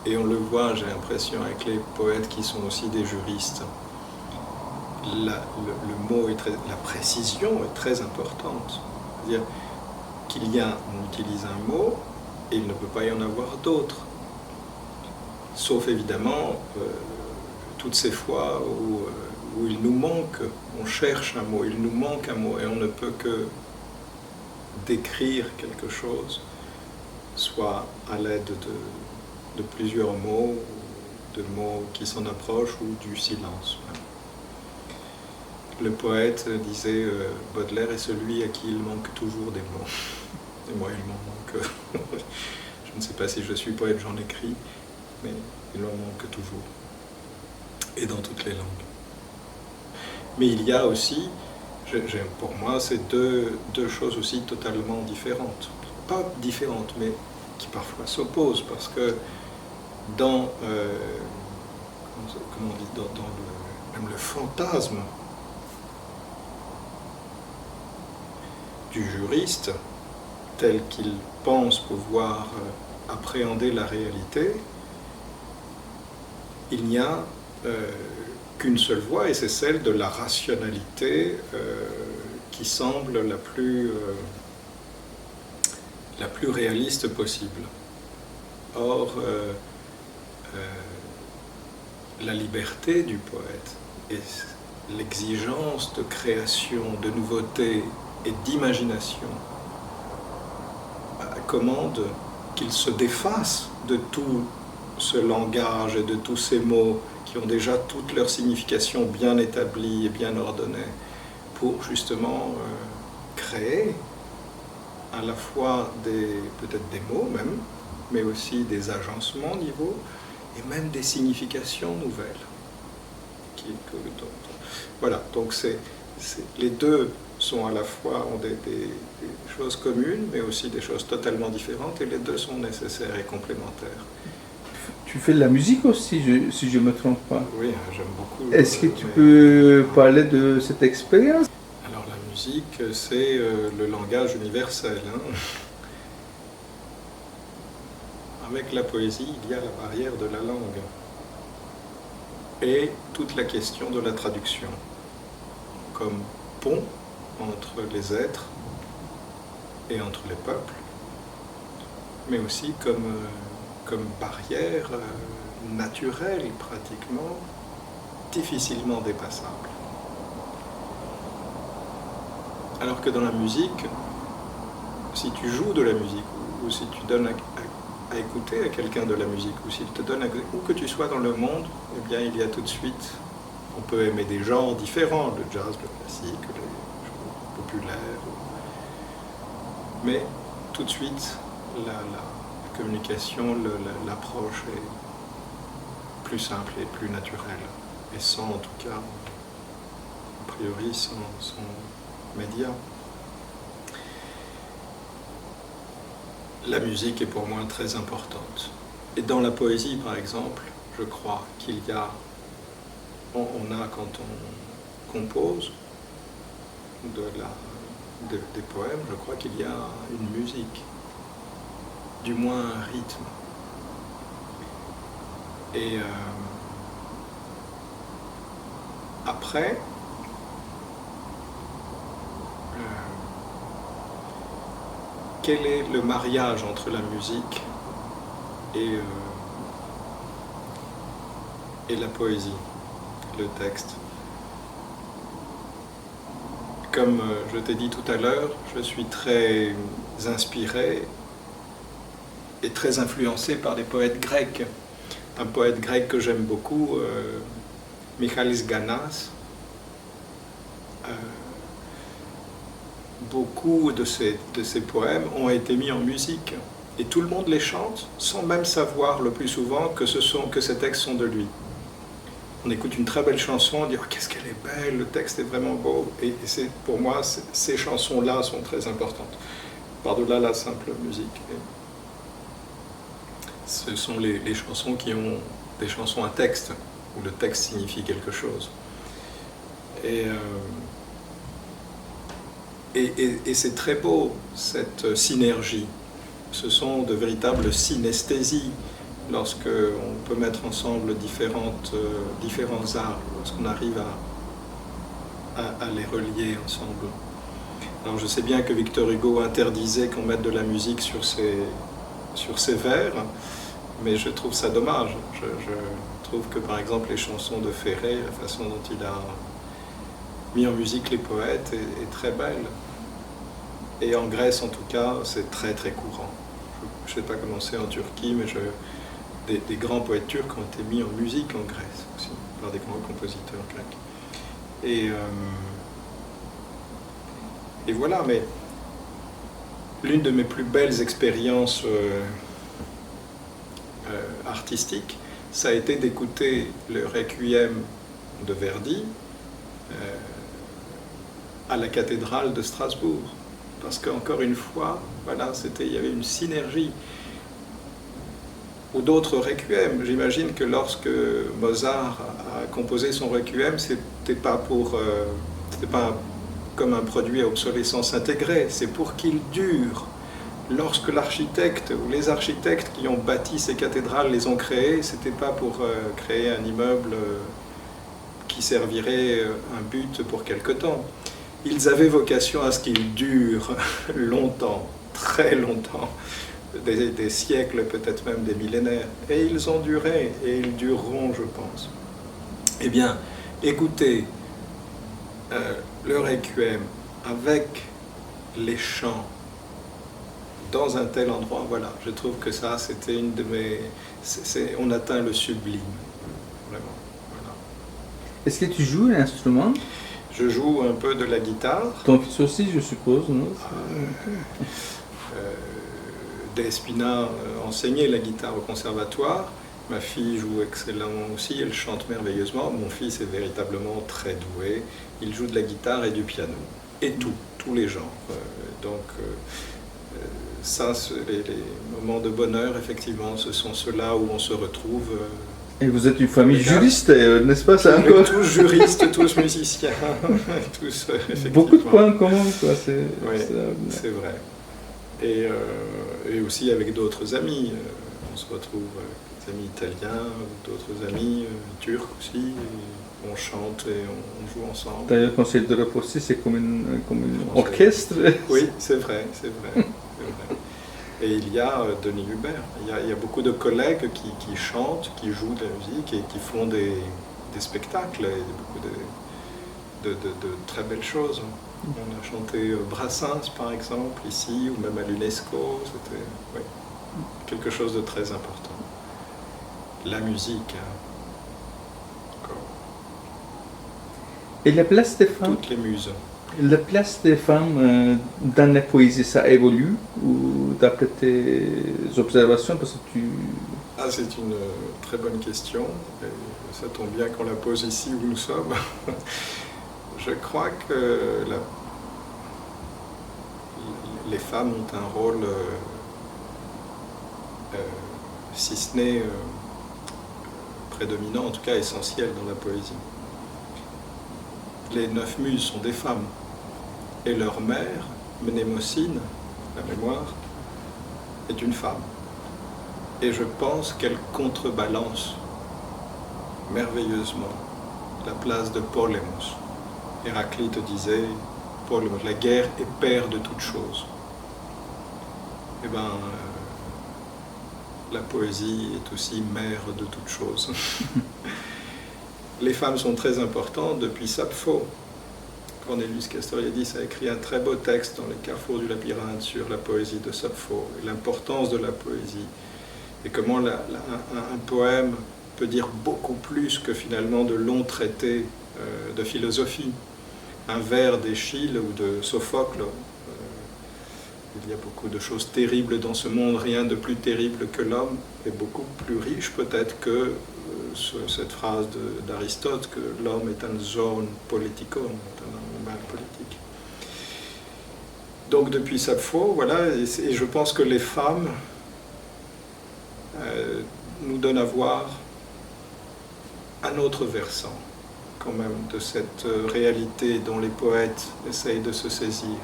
et on le voit, j'ai l'impression, avec les poètes qui sont aussi des juristes, le mot la précision est très importante. C'est-à-dire on utilise un mot et il ne peut pas y en avoir d'autres. Sauf évidemment toutes ces fois où il nous manque, on cherche un mot, il nous manque un mot et on ne peut que décrire quelque chose, soit à l'aide de plusieurs mots, de mots qui s'en approchent ou du silence. Le poète disait Baudelaire est celui à qui il manque toujours des mots. Et moi, il m'en manque. Je ne sais pas si je suis poète, j'en écris, mais il m'en manque toujours. Et dans toutes les langues. Mais il y a aussi, pour moi, c'est deux choses aussi totalement différentes. Pas différentes, mais qui parfois s'opposent, parce que dans, comment on dit, même le fantasme du juriste, tel qu'il pense pouvoir appréhender la réalité, il n'y a qu'une seule voie, et c'est celle de la rationalité qui semble la plus réaliste possible. Or, la liberté du poète et l'exigence de création, de nouveauté et d'imagination commande qu'il se défasse de tout ce langage et de tous ces mots qui ont déjà toute leur signification bien établie et bien ordonnée pour justement créer à la fois peut-être des mots même, mais aussi des agencements niveaux et même des significations nouvelles. Voilà, donc les deux sont à la fois ont des choses communes, mais aussi des choses totalement différentes, et les deux sont nécessaires et complémentaires. Tu fais de la musique aussi, si je ne me trompe pas. Oui, j'aime beaucoup. Est-ce que tu peux parler de cette expérience? Alors la musique, c'est le langage universel. Hein. Avec la poésie, il y a la barrière de la langue et toute la question de la traduction comme pont entre les êtres et entre les peuples, mais aussi comme barrière naturelle, pratiquement, difficilement dépassable. Alors que dans la musique, si tu joues de la musique, ou si tu donnes à écouter à quelqu'un de la musique, ou s'il te donne où que tu sois dans le monde, eh bien il y a tout de suite, on peut aimer des genres différents, le jazz, le classique, les genres populaires, mais tout de suite, la communication, l'approche est plus simple et plus naturelle, et sans, en tout cas, a priori, sans média. La musique est pour moi très importante. Et dans la poésie, par exemple, je crois qu'il y a, on a quand on compose des poèmes, je crois qu'il y a une musique, du moins un rythme. Et après, quel est le mariage entre la musique et la poésie, le texte? Comme je t'ai dit tout à l'heure, je suis très inspiré et très influencé par les poètes grecs. Un poète grec que j'aime beaucoup, Michalis Ganas. Beaucoup de ces poèmes ont été mis en musique et tout le monde les chante sans même savoir le plus souvent que ces textes sont de lui. On écoute une très belle chanson, on dit oh, qu'est-ce qu'elle est belle, le texte est vraiment beau, et pour moi ces chansons-là sont très importantes, par-delà la simple musique. Et ce sont les chansons qui ont des chansons à texte, où le texte signifie quelque chose. Et c'est très beau, cette synergie. Ce sont de véritables synesthésies, lorsqu'on peut mettre ensemble différents arts, lorsqu'on arrive à les relier ensemble. Alors je sais bien que Victor Hugo interdisait qu'on mette de la musique sur ses vers, mais je trouve ça dommage. Je trouve que par exemple les chansons de Ferré, la façon dont il a mis en musique les poètes est très belle. Et en Grèce, en tout cas, c'est très très courant. Je ne sais pas comment c'est en Turquie, mais des grands poètes turcs ont été mis en musique en Grèce aussi, par des grands compositeurs grecs. Et voilà, mais l'une de mes plus belles expériences artistiques, ça a été d'écouter le Requiem de Verdi à la cathédrale de Strasbourg. Parce qu'encore une fois, voilà, il y avait une synergie. Ou d'autres requiems. J'imagine que lorsque Mozart a composé son requiem, c'était pas comme un produit à obsolescence intégrée, c'est pour qu'il dure. Lorsque l'architecte ou les architectes qui ont bâti ces cathédrales les ont créées, c'était pas pour créer un immeuble qui servirait un but pour quelque temps. Ils avaient vocation à ce qu'il dure longtemps, très longtemps. Des siècles, peut-être même des millénaires. Et ils ont duré, et ils dureront, je pense. Eh bien, écoutez le Requiem avec les chants dans un tel endroit, voilà, je trouve que ça, c'était une de mes... on atteint le sublime, vraiment. Voilà. Est-ce que tu joues un instrument? Je joue un peu de la guitare. Ton fils aussi, je suppose, non? Despina enseignait la guitare au conservatoire. Ma fille joue excellemment aussi, elle chante merveilleusement. Mon fils est véritablement très doué. Il joue de la guitare et du piano. Et tous les genres. Ça, les moments de bonheur, effectivement, ce sont ceux-là où on se retrouve. Et vous êtes une famille juriste, n'est-ce pas ça encore? Tous juristes, tous musiciens, tous effectivement. Beaucoup de points en commun, quoi. Oui, c'est vrai. Et aussi avec d'autres amis. On se retrouve avec des amis italiens, d'autres amis turcs aussi. Et on chante et on joue ensemble. D'ailleurs, Conseil d'Europe aussi, c'est comme un orchestre. Oui, c'est vrai. Et il y a Denis Hubert. Il y a beaucoup de collègues qui chantent, qui jouent de la musique et qui font des spectacles et beaucoup de très belles choses. On a chanté Brassens, par exemple, ici, ou même à l'UNESCO. C'était quelque chose de très important. La musique. Encore. Et la place des femmes? Toutes les muses. La place des femmes dans la poésie, ça évolue ou d'après tes observations, parce que c'est une très bonne question. Et ça tombe bien qu'on la pose ici où nous sommes. Je crois que les femmes ont un rôle, si ce n'est prédominant, en tout cas essentiel dans la poésie. Les 9 muses sont des femmes. Et leur mère, Mnémosyne, la mémoire, est une femme. Et je pense qu'elle contrebalance merveilleusement la place de Polémos. Héraclite disait, Polémos, la guerre est père de toutes choses. Eh bien, la poésie est aussi mère de toutes choses. Les femmes sont très importantes depuis Sappho. Cornelius Castoriadis a écrit un très beau texte dans les carrefours du labyrinthe sur la poésie de Sappho et l'importance de la poésie et comment un poème peut dire beaucoup plus que finalement de longs traités de philosophie. Un vers d'Échille ou de Sophocle, il y a beaucoup de choses terribles dans ce monde, rien de plus terrible que l'homme, et beaucoup plus riche peut-être que cette phrase d'Aristote que l'homme est un zoon politikon, un animal politique. Donc depuis Sappho, voilà, et je pense que les femmes nous donnent à voir un autre versant quand même de cette réalité dont les poètes essayent de se saisir,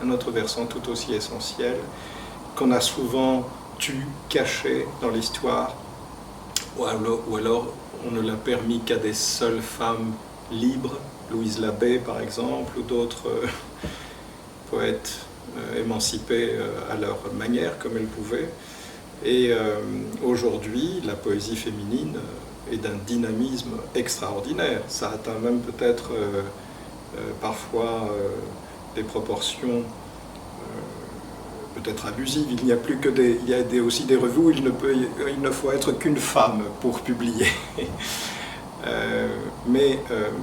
un autre versant tout aussi essentiel qu'on a souvent caché dans l'histoire, ou alors on ne l'a permis qu'à des seules femmes libres, Louise Labbé par exemple, ou d'autres poètes émancipés à leur manière, comme elles pouvaient. Et aujourd'hui, la poésie féminine est d'un dynamisme extraordinaire. Ça atteint même peut-être parfois des proportions peut-être abusive. Il n'y a plus que il y a aussi des revues où il ne faut être qu'une femme pour publier. Mais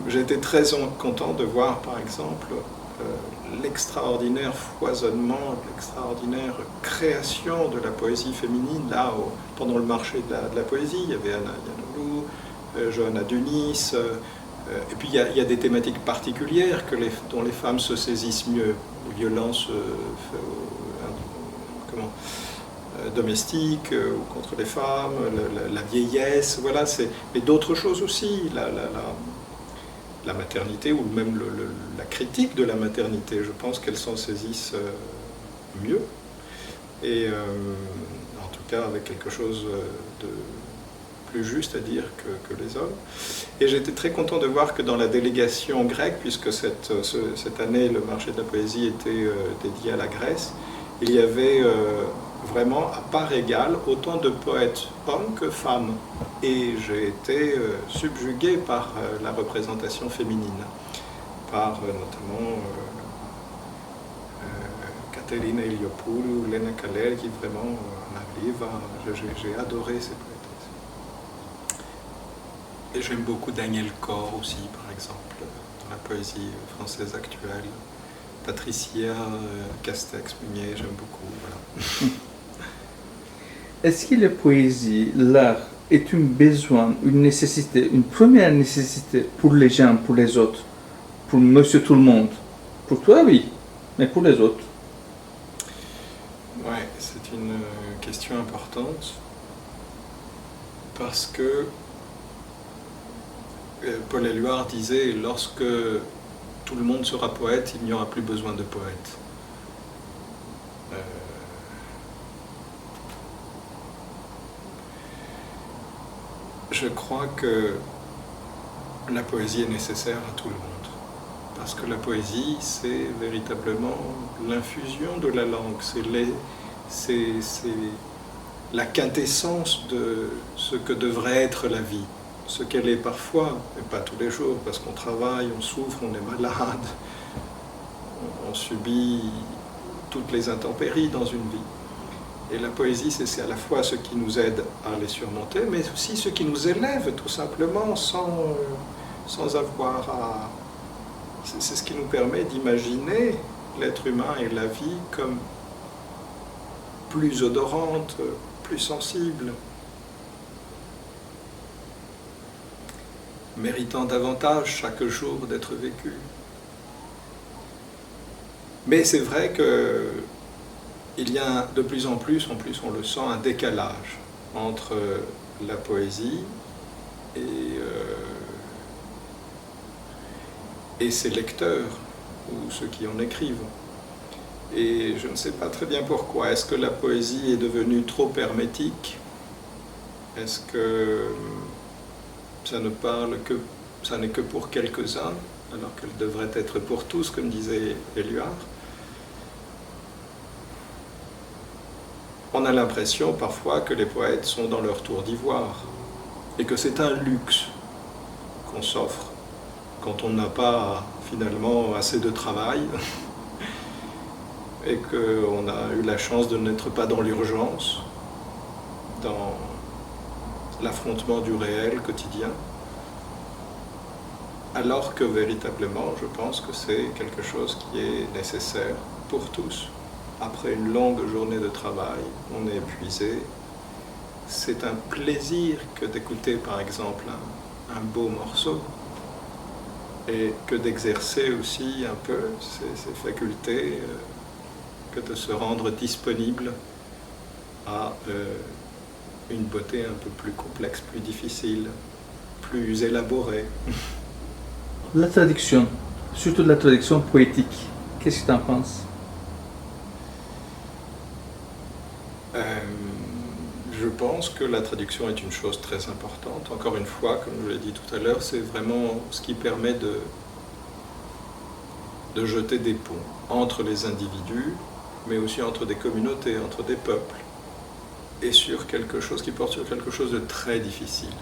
j'ai été très content de voir, par exemple, l'extraordinaire foisonnement, l'extraordinaire création de la poésie féminine, là, pendant le marché de la poésie. Il y avait Anna Iannoulou, Johanna Dunis, et puis il y a des thématiques particulières dont les femmes se saisissent mieux. Les violences domestiques ou contre les femmes, la vieillesse, voilà, mais d'autres choses aussi, la maternité ou même la critique de la maternité. Je pense qu'elles s'en saisissent mieux, et en tout cas avec quelque chose de plus juste à dire que les hommes. Et j'étais très content de voir que dans la délégation grecque, puisque cette année le marché de la poésie était dédié à la Grèce, il y avait vraiment à part égale autant de poètes hommes que femmes. Et j'ai été subjugué par la représentation féminine, par notamment Caterina Iliopoulou, Lena Kalel, qui vraiment arrive. J'ai adoré ces poétesses. Et j'aime beaucoup Daniel Corr aussi, par exemple, dans la poésie française actuelle. Patricia Castex-Munier, j'aime beaucoup. Voilà. Est-ce que la poésie, l'art, est un besoin, une nécessité, une première nécessité pour les gens, pour les autres, pour monsieur tout le monde? Pour toi, oui, mais pour les autres? Ouais, c'est une question importante, parce que Paul Éluard disait, lorsque tout le monde sera poète, il n'y aura plus besoin de poète. Je crois que la poésie est nécessaire à tout le monde, parce que la poésie, c'est véritablement l'infusion de la langue, c'est la quintessence de ce que devrait être la vie, ce qu'elle est parfois, mais pas tous les jours, parce qu'on travaille, on souffre, on est malade, on subit toutes les intempéries dans une vie. Et la poésie, c'est à la fois ce qui nous aide à les surmonter, mais aussi ce qui nous élève tout simplement sans avoir à... C'est ce qui nous permet d'imaginer l'être humain et la vie comme plus odorante, plus sensible, méritant davantage chaque jour d'être vécu. Mais c'est vrai que il y a de plus en plus on le sent, un décalage entre la poésie et ses lecteurs, ou ceux qui en écrivent. Et je ne sais pas très bien pourquoi. Est-ce que la poésie est devenue trop hermétique? Est-ce que ça n'est que pour quelques-uns, alors qu'elle devrait être pour tous, comme disait Éluard? On a l'impression parfois que les poètes sont dans leur tour d'ivoire et que c'est un luxe qu'on s'offre quand on n'a pas finalement assez de travail et qu'on a eu la chance de n'être pas dans l'urgence, dans l'affrontement du réel quotidien, alors que véritablement je pense que c'est quelque chose qui est nécessaire pour tous. Après une longue journée de travail, on est épuisé. C'est un plaisir que d'écouter par exemple un beau morceau et que d'exercer aussi un peu ses facultés, que de se rendre disponible à une beauté un peu plus complexe, plus difficile, plus élaborée. La traduction, surtout la traduction poétique, qu'est-ce que tu en penses? Je pense que la traduction est une chose très importante. Encore une fois, comme je l'ai dit tout à l'heure, c'est vraiment ce qui permet de jeter des ponts entre les individus, mais aussi entre des communautés, entre des peuples, et sur quelque chose qui porte sur quelque chose de très difficile.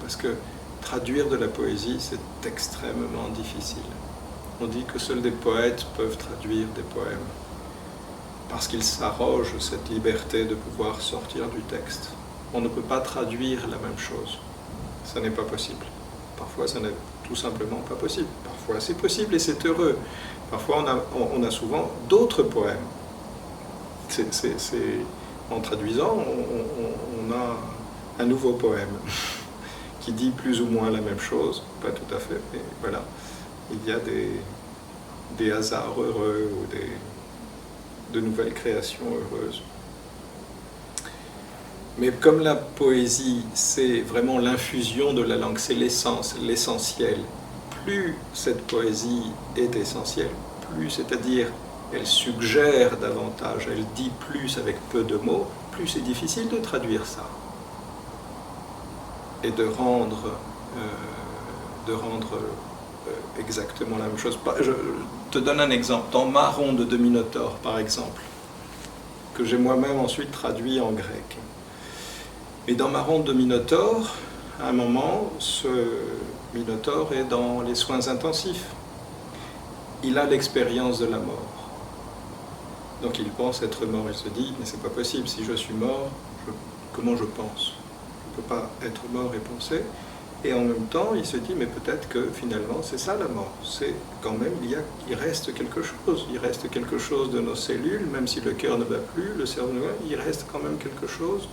Parce que traduire de la poésie, c'est extrêmement difficile. On dit que seuls des poètes peuvent traduire des poèmes, parce qu'ils s'arrogent cette liberté de pouvoir sortir du texte. On ne peut pas traduire la même chose. Ça n'est pas possible. Parfois, ça n'est tout simplement pas possible. Parfois, c'est possible et c'est heureux. Parfois, on a souvent d'autres poèmes. En traduisant, on a un nouveau poème qui dit plus ou moins la même chose, pas tout à fait, mais voilà. Il y a des hasards heureux ou de nouvelles créations heureuses. Mais comme la poésie, c'est vraiment l'infusion de la langue, c'est l'essence, l'essentiel. Plus cette poésie est essentielle, plus, c'est-à-dire elle suggère davantage, elle dit plus avec peu de mots, plus c'est difficile de traduire ça et de rendre exactement la même chose. Je te donne un exemple. Dans Maron de Minotaure, par exemple, que j'ai moi-même ensuite traduit en grec. Et dans Maron de Minotaure, à un moment, ce Minotaure est dans les soins intensifs. Il a l'expérience de la mort. Donc il pense être mort. Il se dit, mais c'est pas possible, si je suis mort, comment je pense? Je ne peux pas être mort et penser. Et en même temps, il se dit, mais peut-être que finalement, c'est ça la mort. C'est quand même, il reste quelque chose. Il reste quelque chose de nos cellules, même si le cœur ne bat plus, le cerveau ne bat plus, il reste quand même quelque chose.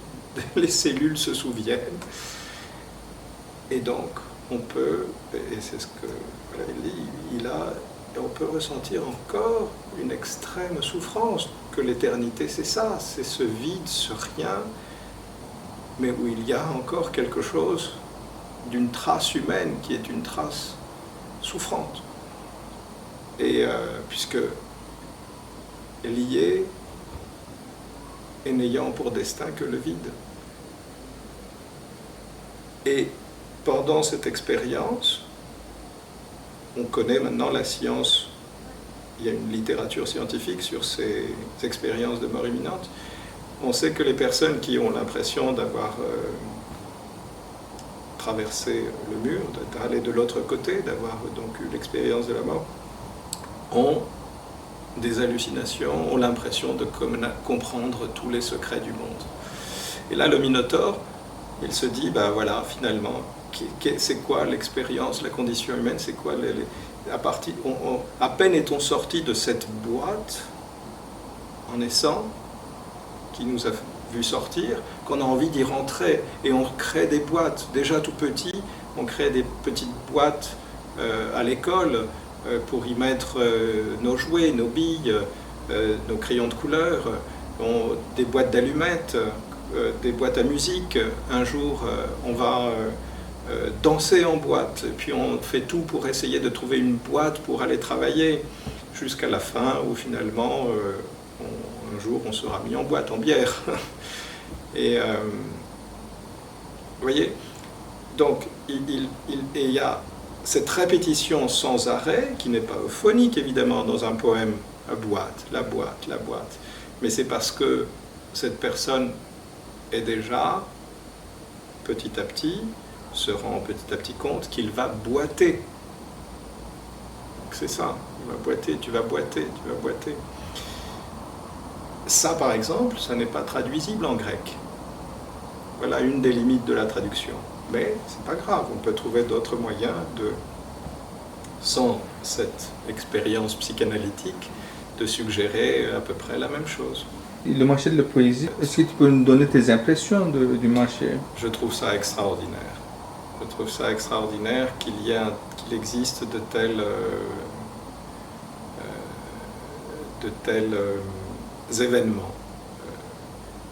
Les cellules se souviennent. Et donc, on peut, et c'est ce que voilà, il dit, on peut ressentir encore une extrême souffrance, que l'éternité c'est ça, c'est ce vide, ce rien, mais où il y a encore quelque chose d'une trace humaine qui est une trace souffrante. Et puisque lié et n'ayant pour destin que le vide. Et pendant cette expérience, on connaît maintenant la science, il y a une littérature scientifique sur ces expériences de mort imminente. On sait que les personnes qui ont l'impression d'avoir traversé le mur, d'aller de l'autre côté, d'avoir donc eu l'expérience de la mort, ont des hallucinations, ont l'impression de comprendre tous les secrets du monde. Et là, le Minotaure, il se dit, ben voilà, finalement, c'est quoi l'expérience, la condition humaine, c'est quoi à peine est-on sorti de cette boîte en naissant, qui nous a vu sortir, qu'on a envie d'y rentrer, et on crée des boîtes. Déjà tout petit, on crée des petites boîtes à l'école pour y mettre nos jouets, nos billes, nos crayons de couleur, des boîtes d'allumettes, des boîtes à musique. Un jour, on va danser en boîte, et puis on fait tout pour essayer de trouver une boîte pour aller travailler, jusqu'à la fin où finalement, un jour, on sera mis en boîte, en bière. Et vous voyez, donc il y a cette répétition sans arrêt, qui n'est pas euphonique évidemment dans un poème, la boîte, la boîte, la boîte, mais c'est parce que cette personne est déjà, petit à petit, se rend petit à petit compte qu'il va boiter. C'est ça, il va boiter, tu vas boiter, tu vas boiter. Ça, par exemple, ça n'est pas traduisible en grec. Voilà une des limites de la traduction. Mais c'est pas grave, on peut trouver d'autres moyens sans cette expérience psychanalytique, de suggérer à peu près la même chose. Le marché de la poésie, est-ce que tu peux nous donner tes impressions du marché? Je trouve ça extraordinaire. Je trouve ça extraordinaire qu'il existe de tels événements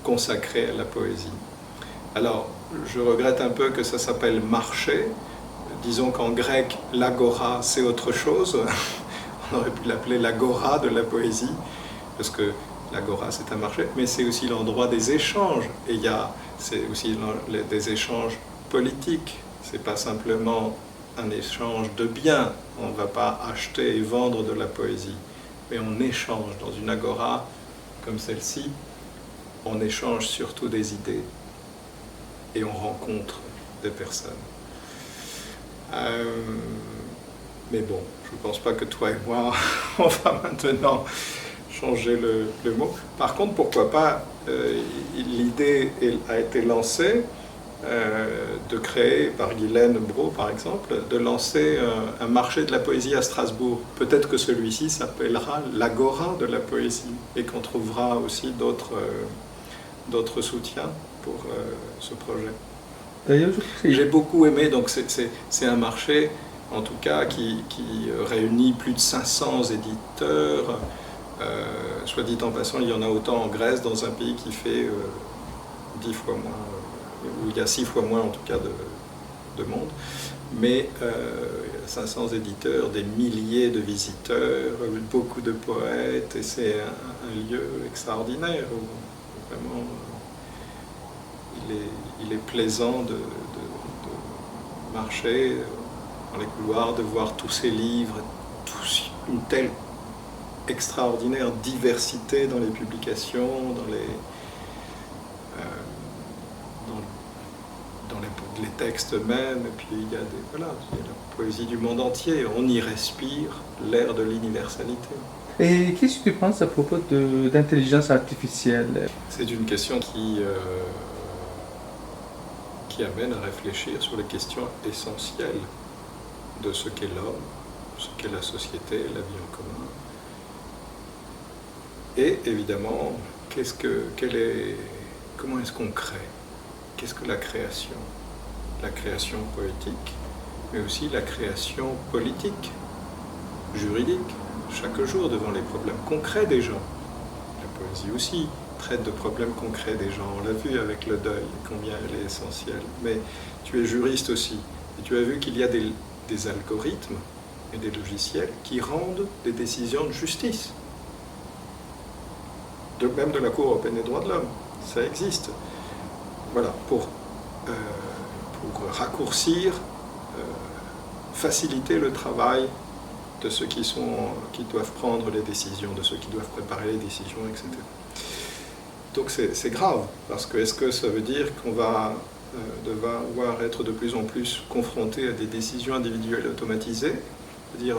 consacrés à la poésie. Alors, je regrette un peu que ça s'appelle marché. Disons qu'en grec, l'agora, c'est autre chose. On aurait pu l'appeler l'agora de la poésie, parce que l'agora, c'est un marché, mais c'est aussi l'endroit des échanges. Et c'est aussi des échanges politiques. C'est pas simplement un échange de biens. On ne va pas acheter et vendre de la poésie, mais on échange dans une agora comme celle-ci. On échange surtout des idées et on rencontre des personnes. Mais bon, je ne pense pas que toi et moi, on va maintenant changer le mot. Par contre, pourquoi pas, l'idée a été lancée de créer, par Guylaine Brault par exemple, de lancer un marché de la poésie à Strasbourg. Peut-être que celui-ci s'appellera l'Agora de la poésie et qu'on trouvera aussi d'autres soutiens pour ce projet. D'ailleurs, j'ai beaucoup aimé, donc c'est un marché en tout cas qui réunit plus de 500 éditeurs. Soit dit en passant, il y en a autant en Grèce, dans un pays qui fait 10 fois moins, où il y a 6 fois moins en tout cas de monde. Mais 500 éditeurs, des milliers de visiteurs, beaucoup de poètes, et c'est un lieu extraordinaire où vraiment il est plaisant de marcher dans les couloirs, de voir tous ces livres, une telle extraordinaire diversité dans les publications, dans les textes eux-mêmes, et puis il y a la poésie du monde entier, on y respire l'air de l'universalité. Et qu'est-ce que tu penses à propos d'intelligence artificielle? C'est une question qui amène à réfléchir sur les questions essentielles de ce qu'est l'homme, ce qu'est la société, la vie en commun. Et évidemment, comment est-ce qu'on crée? Qu'est-ce que la création? La création poétique, mais aussi la création politique, juridique, chaque jour devant les problèmes concrets des gens. La poésie aussi traite de problèmes concrets des gens. On l'a vu avec le deuil, combien elle est essentielle. Mais tu es juriste aussi, et tu as vu qu'il y a des algorithmes et des logiciels qui rendent des décisions de justice. Même de la Cour européenne des droits de l'homme. Ça existe. Voilà, pour raccourcir, faciliter le travail de ceux qui doivent prendre les décisions, de ceux qui doivent préparer les décisions, etc. Donc c'est grave, parce que est-ce que ça veut dire qu'on va devoir être de plus en plus confronté à des décisions individuelles automatisées, c'est-à-dire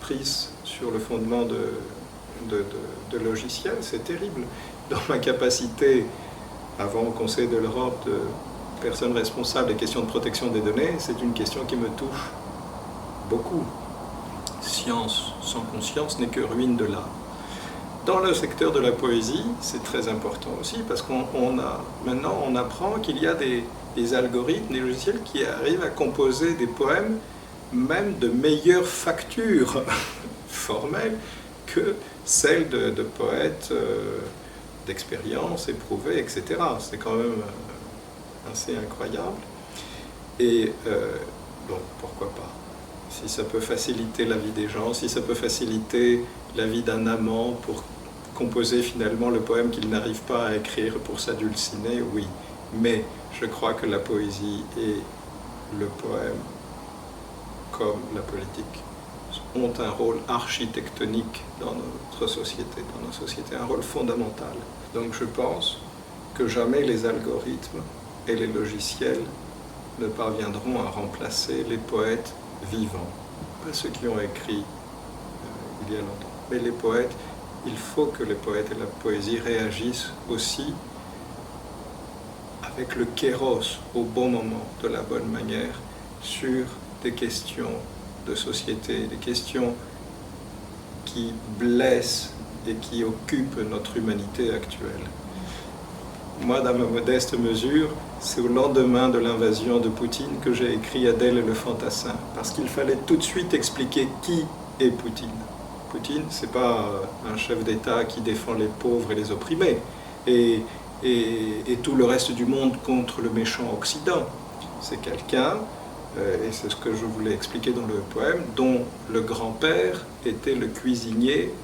prises sur le fondement de logiciels? C'est terrible. Dans ma capacité, avant au Conseil de l'Europe, de personnes responsables des questions de protection des données, c'est une question qui me touche beaucoup. Science sans conscience n'est que ruine de l'âme. Dans le secteur de la poésie, c'est très important aussi, parce maintenant on apprend qu'il y a des algorithmes, des logiciels qui arrivent à composer des poèmes même de meilleure facture formelle que celles de poètes d'expérience éprouvés, etc. C'est quand même assez incroyable. Et donc pourquoi pas? Si ça peut faciliter la vie des gens, si ça peut faciliter la vie d'un amant pour composer finalement le poème qu'il n'arrive pas à écrire pour s'adulciner, oui. Mais je crois que la poésie et le poème, comme la politique, ont un rôle architectonique dans notre société, dans nos sociétés, un rôle fondamental. Donc je pense que jamais les algorithmes et les logiciels ne parviendront à remplacer les poètes vivants. Pas ceux qui ont écrit il y a longtemps, mais les poètes. Il faut que les poètes et la poésie réagissent aussi avec le kéros au bon moment, de la bonne manière, sur des questions de société, des questions qui blessent et qui occupent notre humanité actuelle. Moi, dans ma modeste mesure, c'est au lendemain de l'invasion de Poutine que j'ai écrit Adèle et le fantassin, parce qu'il fallait tout de suite expliquer qui est Poutine. Poutine, ce n'est pas un chef d'État qui défend les pauvres et les opprimés, et tout le reste du monde contre le méchant Occident. C'est quelqu'un, et c'est ce que je voulais expliquer dans le poème, dont le grand-père était le cuisinier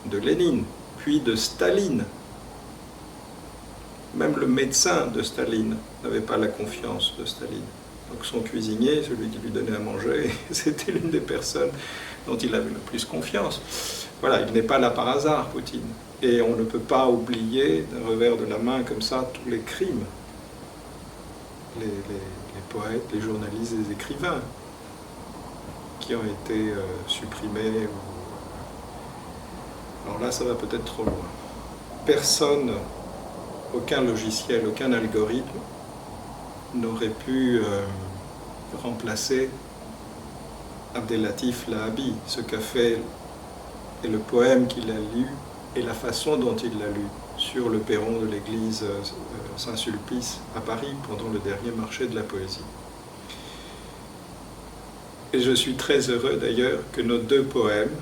de Lénine, puis de Staline. Même le médecin de Staline n'avait pas la confiance de Staline. Donc son cuisinier, celui qui lui donnait à manger, c'était l'une des personnes dont il avait le plus confiance. Voilà, il n'est pas là par hasard, Poutine. Et on ne peut pas oublier d'un revers de la main comme ça tous les crimes. Les poètes, les journalistes, les écrivains qui ont été supprimés. Alors là, ça va peut-être trop loin. Personne aucun logiciel, aucun algorithme n'aurait pu remplacer Abdellatif Lahabi, ce qu'a fait et le poème qu'il a lu et la façon dont il l'a lu sur le perron de l'église Saint-Sulpice à Paris pendant le dernier marché de la poésie. Et je suis très heureux d'ailleurs que nos deux poèmes,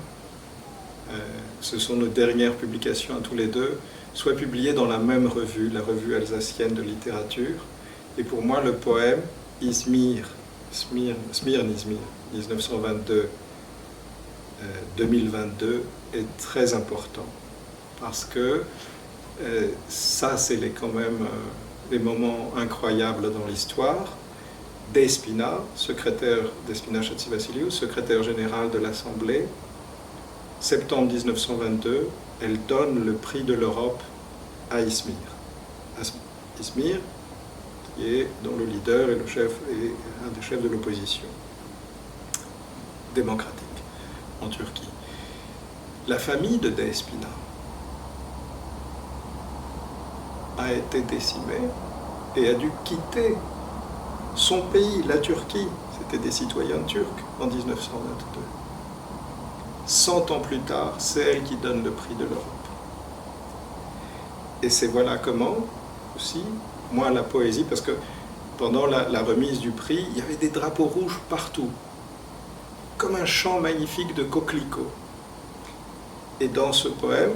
ce sont nos dernières publications à tous les deux, soient publiés dans la même revue, la revue alsacienne de littérature. Et pour moi, le poème Izmir, 1922-2022 est très important. Parce que ça, c'est quand même des moments incroyables dans l'histoire. Despina, Despina Chatzivasiliou, secrétaire général de l'Assemblée, septembre 1922, elle donne le prix de l'Europe à Izmir. Izmir, dont le leader est un des chefs de l'opposition démocratique en Turquie. La famille de Despina a été décimée et a dû quitter son pays, la Turquie. C'était des citoyens turcs en 1922. 100 ans plus tard, c'est elle qui donne le prix de l'Europe. Et c'est voilà comment, aussi, moi, la poésie, parce que pendant la remise du prix, il y avait des drapeaux rouges partout, comme un champ magnifique de coquelicots. Et dans ce poème,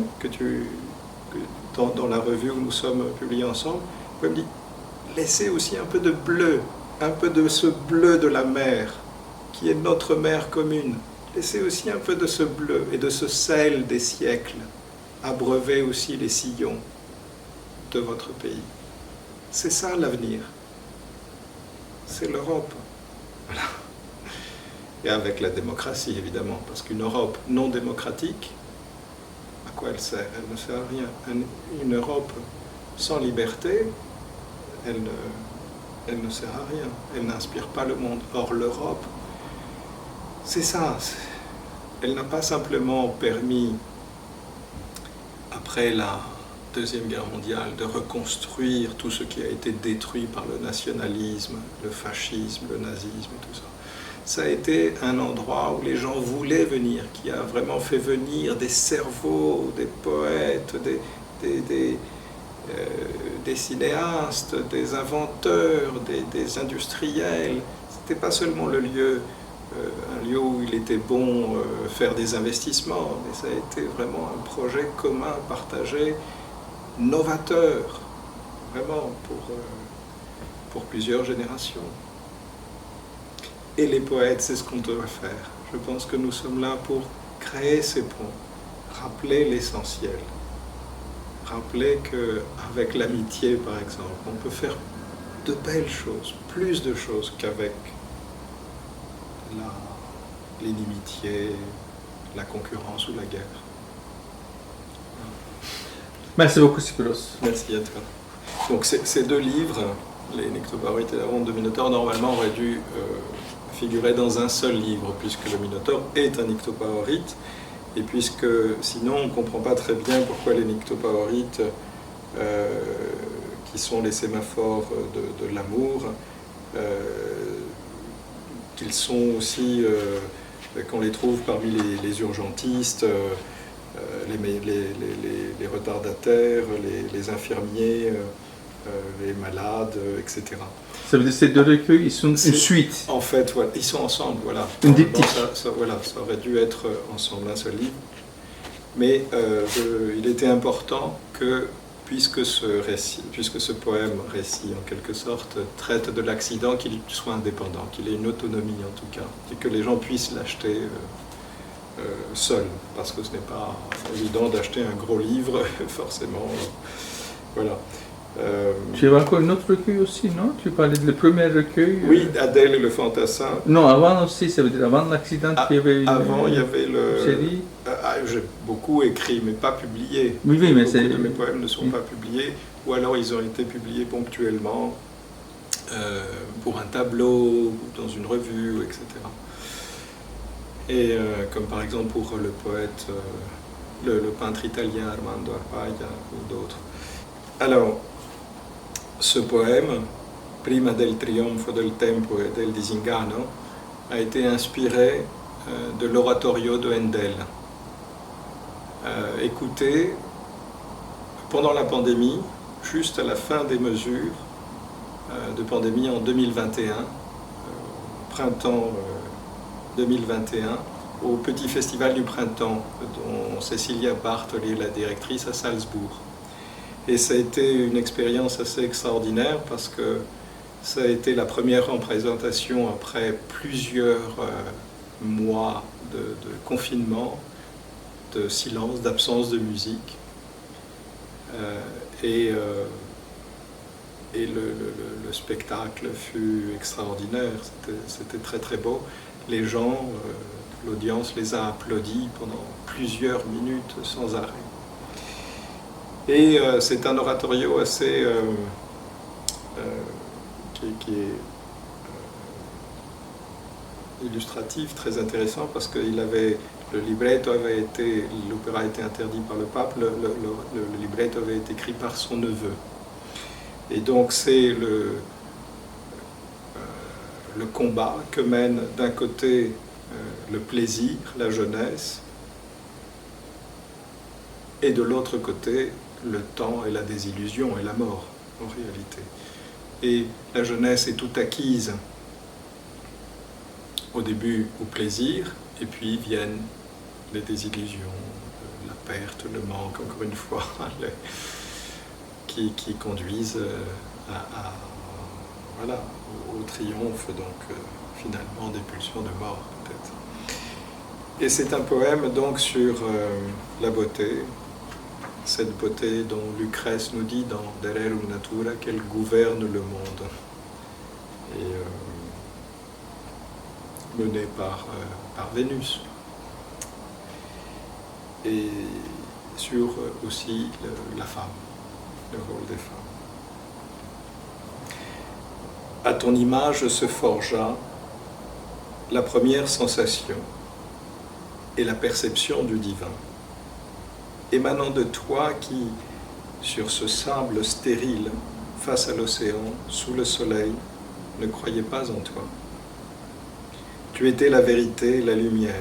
dans la revue où nous sommes publiés ensemble, le poème dit « Laissez aussi un peu de bleu, un peu de ce bleu de la mer, qui est notre mer commune. Laissez aussi un peu de ce bleu et de ce sel des siècles, abreuvez aussi les sillons de votre pays. » C'est ça l'avenir. C'est l'Europe. Voilà. Et avec la démocratie, évidemment, parce qu'une Europe non démocratique, à quoi elle sert? Elle ne sert à rien. Une Europe sans liberté, elle ne sert à rien. Elle n'inspire pas le monde. Or, l'Europe, c'est ça. Elle n'a pas simplement permis, après la Deuxième Guerre mondiale, de reconstruire tout ce qui a été détruit par le nationalisme, le fascisme, le nazisme et tout ça. Ça a été un endroit où les gens voulaient venir, qui a vraiment fait venir des cerveaux, des poètes, des cinéastes, des inventeurs, des industriels. C'était pas seulement le lieu, un lieu où il était bon faire des investissements, mais ça a été vraiment un projet commun, partagé, novateur, vraiment pour plusieurs générations. Et les poètes, c'est ce qu'on doit faire. Je pense que nous sommes là pour créer ces ponts, rappeler l'essentiel. Rappeler qu'avec l'amitié, par exemple, on peut faire de belles choses, plus de choses qu'avec l'inimitié, la concurrence ou la guerre. Merci beaucoup, Sipiros. Merci à toi. Donc ces deux livres, les Nyctobaourites et la ronde de Minotaure, normalement auraient dû figurer dans un seul livre, puisque le Minotaure est un Nyctobaorite, et puisque sinon on ne comprend pas très bien pourquoi les Nyctobaorites, qui sont les sémaphores de l'amour, qu'ils sont aussi, qu'on les trouve parmi les urgentistes, les retardataires, les infirmiers, les malades, etc. Ça veut dire que ces deux recueils, ils sont une suite. En fait, voilà, ils sont ensemble, voilà. Une diptyque. Ça aurait dû être ensemble, un seul livre. Mais il était important que, puisque ce poème-récit, en quelque sorte, traite de l'accident, qu'il soit indépendant, qu'il ait une autonomie en tout cas, et que les gens puissent l'acheter seul, parce que ce n'est pas évident d'acheter un gros livre, forcément. Voilà. Tu avais encore une autre recueil aussi, non? Tu parlais de le premier recueil. Oui, Adèle et le fantassin. Non, avant aussi, ça veut dire avant l'accident, il y avait une avant, il y avait série. J'ai beaucoup écrit, mais pas publié. Oui, mais beaucoup de mes poèmes ne sont pas publiés, ou alors ils ont été publiés ponctuellement pour un tableau, dans une revue, etc. Et comme par exemple pour le poète, le peintre italien Armando Arpaia ou d'autres. Alors, ce poème, Prima del trionfo del tempo e del disinganno, a été inspiré de l'oratorio de Handel, écouté pendant la pandémie, juste à la fin des mesures de pandémie en 2021, printemps 2021, au Petit Festival du Printemps, dont Cécilia Bartoli est la directrice à Salzbourg. Et ça a été une expérience assez extraordinaire parce que ça a été la première représentation après plusieurs mois de confinement, de silence, d'absence de musique. Et le spectacle fut extraordinaire, c'était très très beau. Les gens, l'audience les a applaudis pendant plusieurs minutes sans arrêt. Et c'est un oratorio assez qui est illustratif, très intéressant, parce que le libretto avait été, l'opéra a été interdit par le pape, le libretto avait été écrit par son neveu. Et donc c'est le combat que mène d'un côté le plaisir, la jeunesse, et de l'autre côté le temps et la désillusion et la mort, en réalité. Et la jeunesse est tout acquise au début au plaisir, et puis viennent les désillusions, la perte, le manque, encore une fois, qui conduisent voilà, au triomphe, donc finalement des pulsions de mort peut-être. Et c'est un poème donc sur la beauté, cette beauté dont Lucrèce nous dit dans De Rerum Natura qu'elle gouverne le monde, et menée par Vénus. Et sur aussi la femme, le rôle des femmes. À ton image se forgea la première sensation et la perception du divin, émanant de toi qui, sur ce sable stérile, face à l'océan, sous le soleil, ne croyais pas en toi. Tu étais la vérité et la lumière,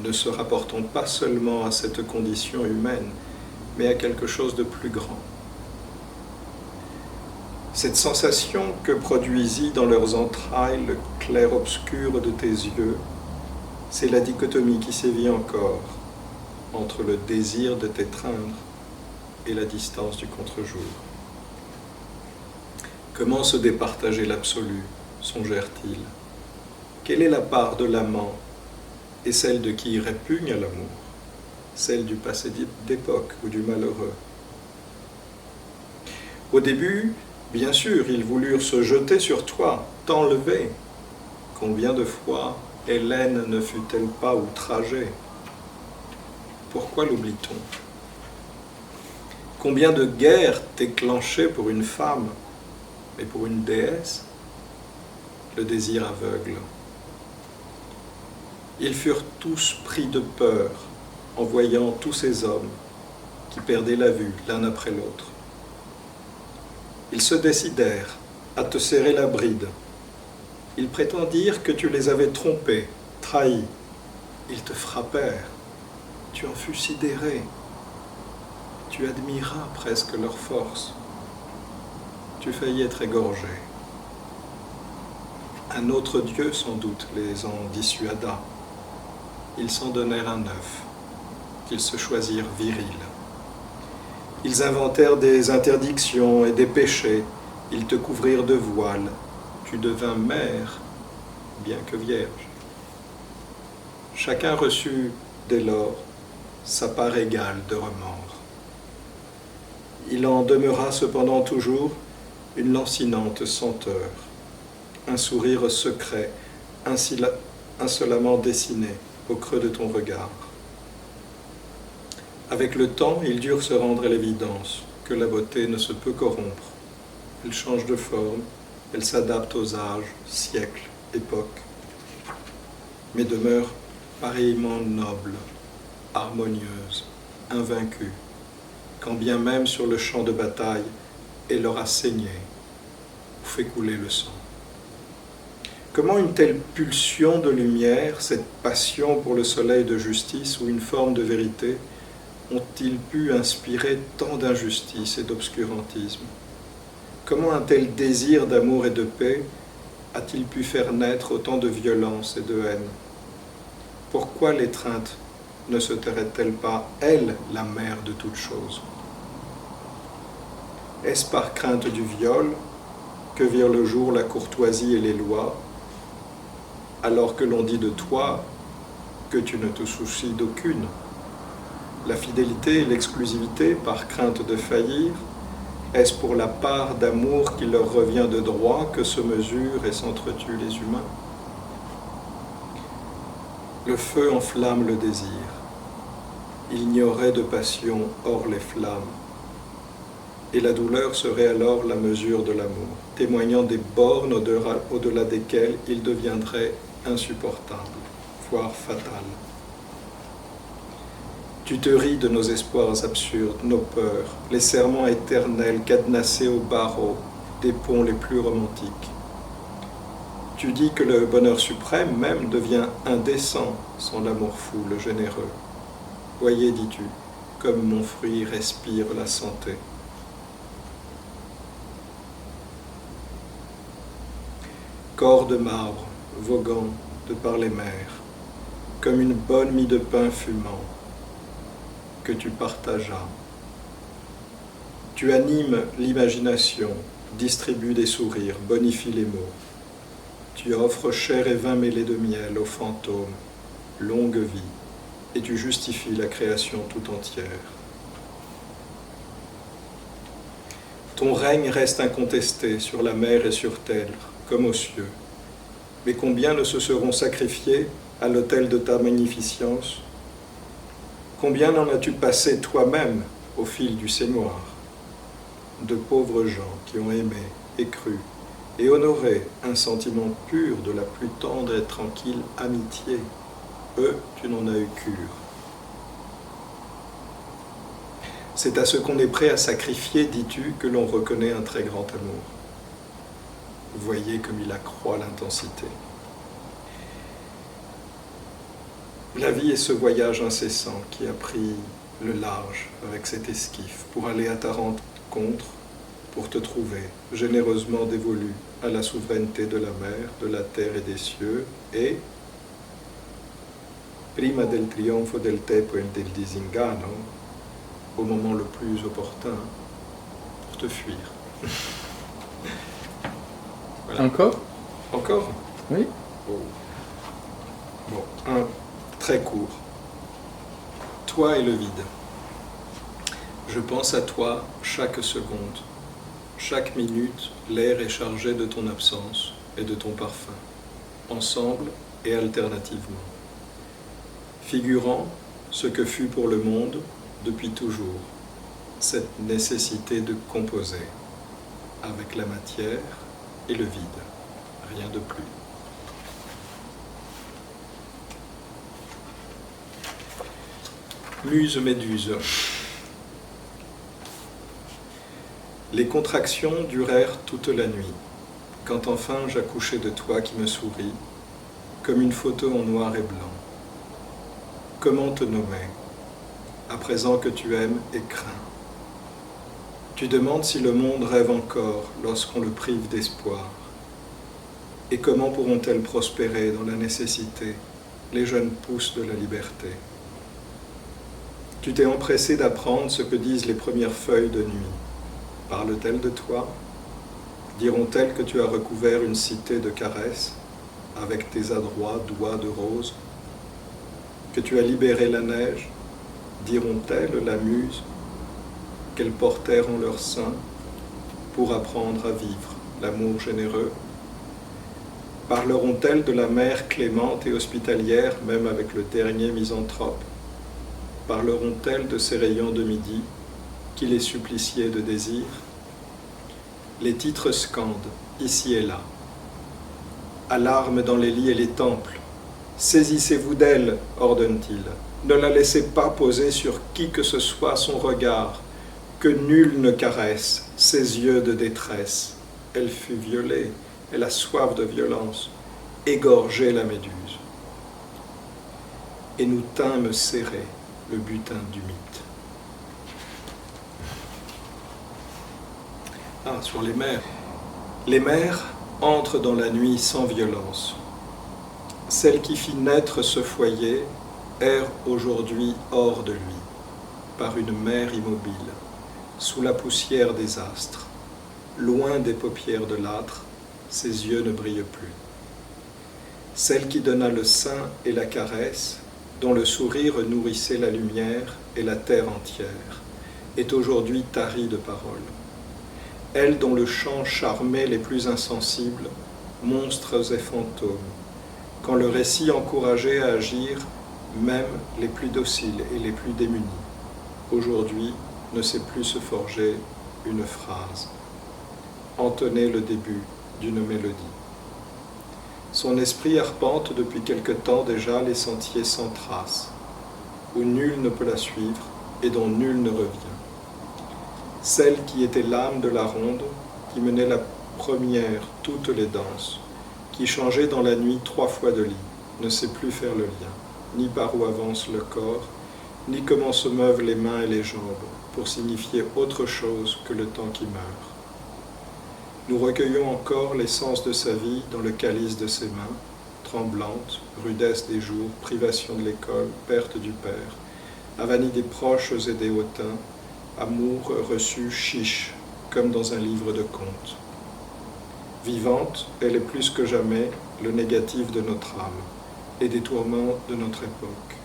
ne se rapportant pas seulement à cette condition humaine, mais à quelque chose de plus grand. Cette sensation que produisit dans leurs entrailles le clair-obscur de tes yeux, c'est la dichotomie qui sévit encore entre le désir de t'étreindre et la distance du contre-jour. Comment se départager l'absolu, songèrent-ils? Quelle est la part de l'amant et celle de qui répugne à l'amour, celle du passé d'époque ou du malheureux? Au début, bien sûr, ils voulurent se jeter sur toi, t'enlever. Combien de fois Hélène ne fut-elle pas outragée? Pourquoi l'oublie-t-on? Combien de guerres déclenchées pour une femme, mais pour une déesse? Le désir aveugle. Ils furent tous pris de peur en voyant tous ces hommes qui perdaient la vue l'un après l'autre. Ils se décidèrent à te serrer la bride. Ils prétendirent que tu les avais trompés, trahis. Ils te frappèrent. Tu en fus sidéré. Tu admiras presque leur force. Tu faillis être égorgé. Un autre Dieu, sans doute, les en dissuada. Ils s'en donnèrent un œuf, qu'ils se choisirent viril. Ils inventèrent des interdictions et des péchés. Ils te couvrirent de voiles. Tu devins mère, bien que vierge. Chacun reçut, dès lors, sa part égale de remords. Il en demeura cependant toujours une lancinante senteur, un sourire secret, insolemment dessiné au creux de ton regard. Avec le temps, ils durent se rendre à l'évidence que la beauté ne se peut corrompre. Elle change de forme, elle s'adapte aux âges, siècles, époques, mais demeure pareillement noble, harmonieuse, invaincue, quand bien même sur le champ de bataille, et leur a saigné, ou fait couler le sang. Comment une telle pulsion de lumière, cette passion pour le soleil de justice ou une forme de vérité, ont-ils pu inspirer tant d'injustice et d'obscurantisme? Comment un tel désir d'amour et de paix a-t-il pu faire naître autant de violence et de haine? Pourquoi l'étreinte ne se tairait-elle pas, elle, la mère de toutes choses? Est-ce par crainte du viol que virent le jour la courtoisie et les lois, alors que l'on dit de toi que tu ne te soucies d'aucune? La fidélité et l'exclusivité par crainte de faillir, est-ce pour la part d'amour qui leur revient de droit que se mesurent et s'entretuent les humains? Le feu enflamme le désir. Il n'y aurait de passion hors les flammes. Et la douleur serait alors la mesure de l'amour, témoignant des bornes au-delà desquelles il deviendrait insupportable, voire fatal. Tu te ris de nos espoirs absurdes, nos peurs, les serments éternels cadenassés au barreau des ponts les plus romantiques. Tu dis que le bonheur suprême même devient indécent sans l'amour fou, le généreux. Voyez, dis-tu, comme mon fruit respire la santé. Corps de marbre, voguant de par les mers, comme une bonne mie de pain fumant, que tu partageas. Tu animes l'imagination, distribues des sourires, bonifies les mots. Tu offres chair et vin mêlés de miel aux fantômes, longue vie, et tu justifies la création tout entière. Ton règne reste incontesté sur la mer et sur terre, comme aux cieux. Mais combien ne se seront sacrifiés à l'autel de ta magnificence? Combien n'en as-tu passé toi-même au fil du sémoir? De pauvres gens qui ont aimé et cru et honoré un sentiment pur de la plus tendre et tranquille amitié. Eux, tu n'en as eu cure. C'est à ce qu'on est prêt à sacrifier, dis-tu, que l'on reconnaît un très grand amour. Voyez comme il accroît l'intensité. La vie est ce voyage incessant qui a pris le large avec cet esquif pour aller à ta rencontre, pour te trouver généreusement dévolu à la souveraineté de la mer, de la terre et des cieux, et prima del trionfo del tempo e del disinganno, au moment le plus opportun, pour te fuir. Voilà. Encore? Encore? Oui. Oh. Bon, un très court. Toi et le vide. Je pense à toi chaque seconde. Chaque minute, l'air est chargé de ton absence et de ton parfum, ensemble et alternativement, figurant ce que fut pour le monde depuis toujours, cette nécessité de composer avec la matière et le vide, rien de plus. Muse Méduse. Les contractions durèrent toute la nuit, quand enfin j'accouchai de toi qui me souris, comme une photo en noir et blanc. Comment te nommer, à présent que tu aimes et crains? Tu demandes si le monde rêve encore lorsqu'on le prive d'espoir. Et comment pourront-elles prospérer dans la nécessité, les jeunes pousses de la liberté? Tu t'es empressé d'apprendre ce que disent les premières feuilles de nuit. Parlent-elles de toi? Diront-elles que tu as recouvert une cité de caresses avec tes adroits doigts de rose? Que tu as libéré la neige? Diront-elles, la muse, qu'elles portèrent en leur sein pour apprendre à vivre l'amour généreux? Parleront-elles de la mer clémente et hospitalière, même avec le dernier misanthrope? Parleront-elles de ces rayons de midi qui les suppliciaient de désir? Les titres scandent, ici et là. Alarme dans les lits et les temples. Saisissez-vous d'elle, ordonne-t-il. Ne la laissez pas poser sur qui que ce soit son regard, que nul ne caresse ses yeux de détresse. Elle fut violée, elle a soif de violence, égorger la méduse. Et nous tînmes serrés le butin du mythe. Sur les mers. Les mers entrent dans la nuit sans violence. Celle qui fit naître ce foyer erre aujourd'hui hors de lui, par une mer immobile, sous la poussière des astres. Loin des paupières de l'âtre, ses yeux ne brillent plus. Celle qui donna le sein et la caresse, dont le sourire nourrissait la lumière et la terre entière, est aujourd'hui tarie de paroles. Elle dont le chant charmait les plus insensibles, monstres et fantômes, quand le récit encourageait à agir même les plus dociles et les plus démunis, aujourd'hui ne sait plus se forger une phrase, entonner le début d'une mélodie. Son esprit arpente depuis quelque temps déjà les sentiers sans trace, où nul ne peut la suivre et dont nul ne revient. Celle qui était l'âme de la ronde, qui menait la première toutes les danses, qui changeait dans la nuit 3 fois de lit, ne sait plus faire le lien, ni par où avance le corps, ni comment se meuvent les mains et les jambes, pour signifier autre chose que le temps qui meurt. Nous recueillons encore l'essence de sa vie dans le calice de ses mains, tremblantes, rudesse des jours, privation de l'école, perte du père, avanie des proches et des hautains, amour reçu chiche, comme dans un livre de contes. Vivante, elle est plus que jamais le négatif de notre âme et des tourments de notre époque.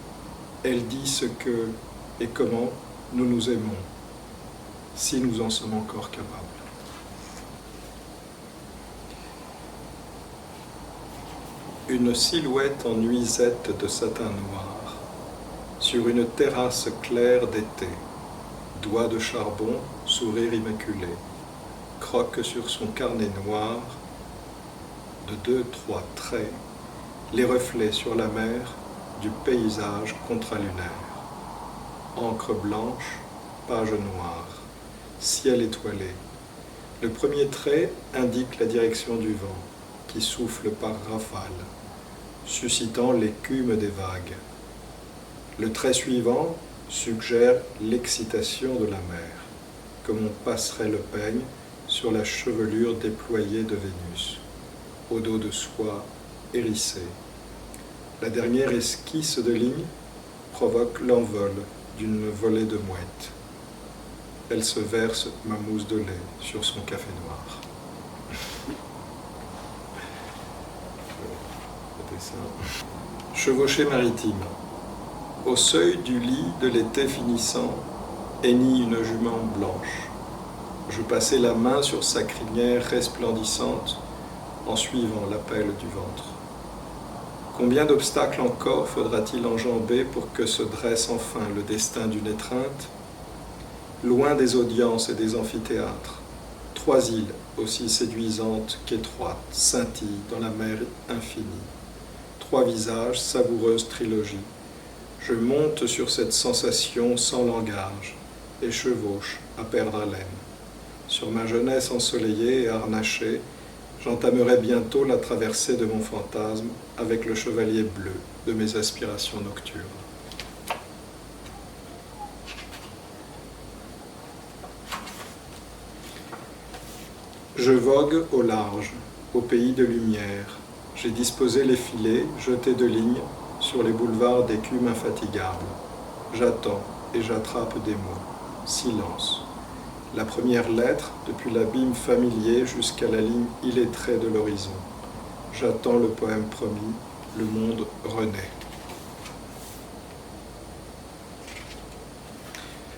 Elle dit ce que et comment nous nous aimons, si nous en sommes encore capables. Une silhouette en nuisette de satin noir, sur une terrasse claire d'été, doigt de charbon, sourire immaculé, croque sur son carnet noir de 2-3 traits, les reflets sur la mer du paysage contralunaire. Encre blanche, page noire, ciel étoilé. Le premier trait indique la direction du vent, qui souffle par rafales, suscitant l'écume des vagues. Le trait suivant suggère l'excitation de la mer, comme on passerait le peigne sur la chevelure déployée de Vénus, au dos de soie hérissé. La dernière esquisse de ligne provoque l'envol d'une volée de mouettes. Elle se verse ma mousse de lait sur son café noir. Chevauchée maritime. Au seuil du lit de l'été finissant, hennit une jument blanche. Je passai la main sur sa crinière resplendissante en suivant l'appel du ventre. Combien d'obstacles encore faudra-t-il enjamber pour que se dresse enfin le destin d'une étreinte? Loin des audiences et des amphithéâtres, 3 îles aussi séduisantes qu'étroites scintillent dans la mer infinie. 3 visages, savoureuse trilogie. Je monte sur cette sensation sans langage et chevauche à perdre haleine. Sur ma jeunesse ensoleillée et harnachée, j'entamerai bientôt la traversée de mon fantasme avec le chevalier bleu de mes aspirations nocturnes. Je vogue au large, au pays de lumière. J'ai disposé les filets, jetés de lignes, sur les boulevards d'écume infatigable. J'attends et j'attrape des mots. Silence. La première lettre, depuis l'abîme familier jusqu'à la ligne illettrée de l'horizon. J'attends le poème promis, le monde renaît.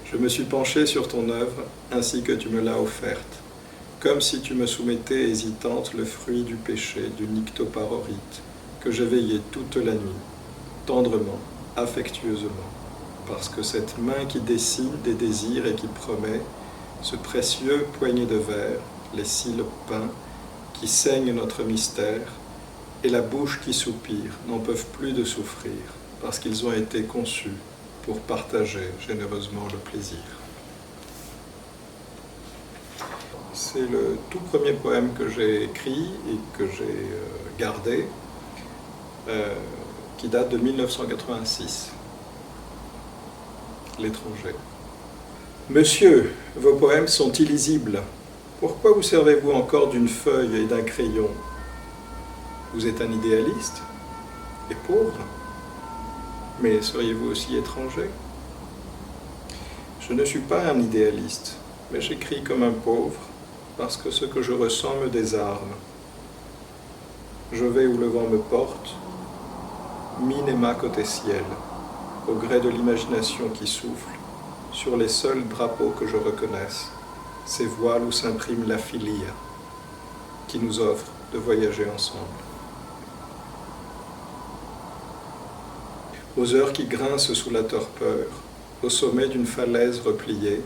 Je me suis penché sur ton œuvre ainsi que tu me l'as offerte, comme si tu me soumettais hésitante le fruit du péché du nyctoparorite que j'ai veillé toute la nuit, tendrement, affectueusement, parce que cette main qui dessine des désirs et qui promet, ce précieux poignet de verre, les cils peints, qui saignent notre mystère, et la bouche qui soupire n'en peuvent plus de souffrir, parce qu'ils ont été conçus pour partager généreusement le plaisir. C'est le tout premier poème que j'ai écrit et que j'ai gardé, qui date de 1986. L'étranger. Monsieur, vos poèmes sont illisibles. Pourquoi vous servez-vous encore d'une feuille et d'un crayon? Vous êtes un idéaliste et pauvre, mais seriez-vous aussi étranger? Je ne suis pas un idéaliste, mais j'écris comme un pauvre, parce que ce que je ressens me désarme. Je vais où le vent me porte, minema côté ciel, au gré de l'imagination qui souffle, sur les seuls drapeaux que je reconnaisse, ces voiles où s'imprime la filia, qui nous offre de voyager ensemble. Aux heures qui grincent sous la torpeur, au sommet d'une falaise repliée,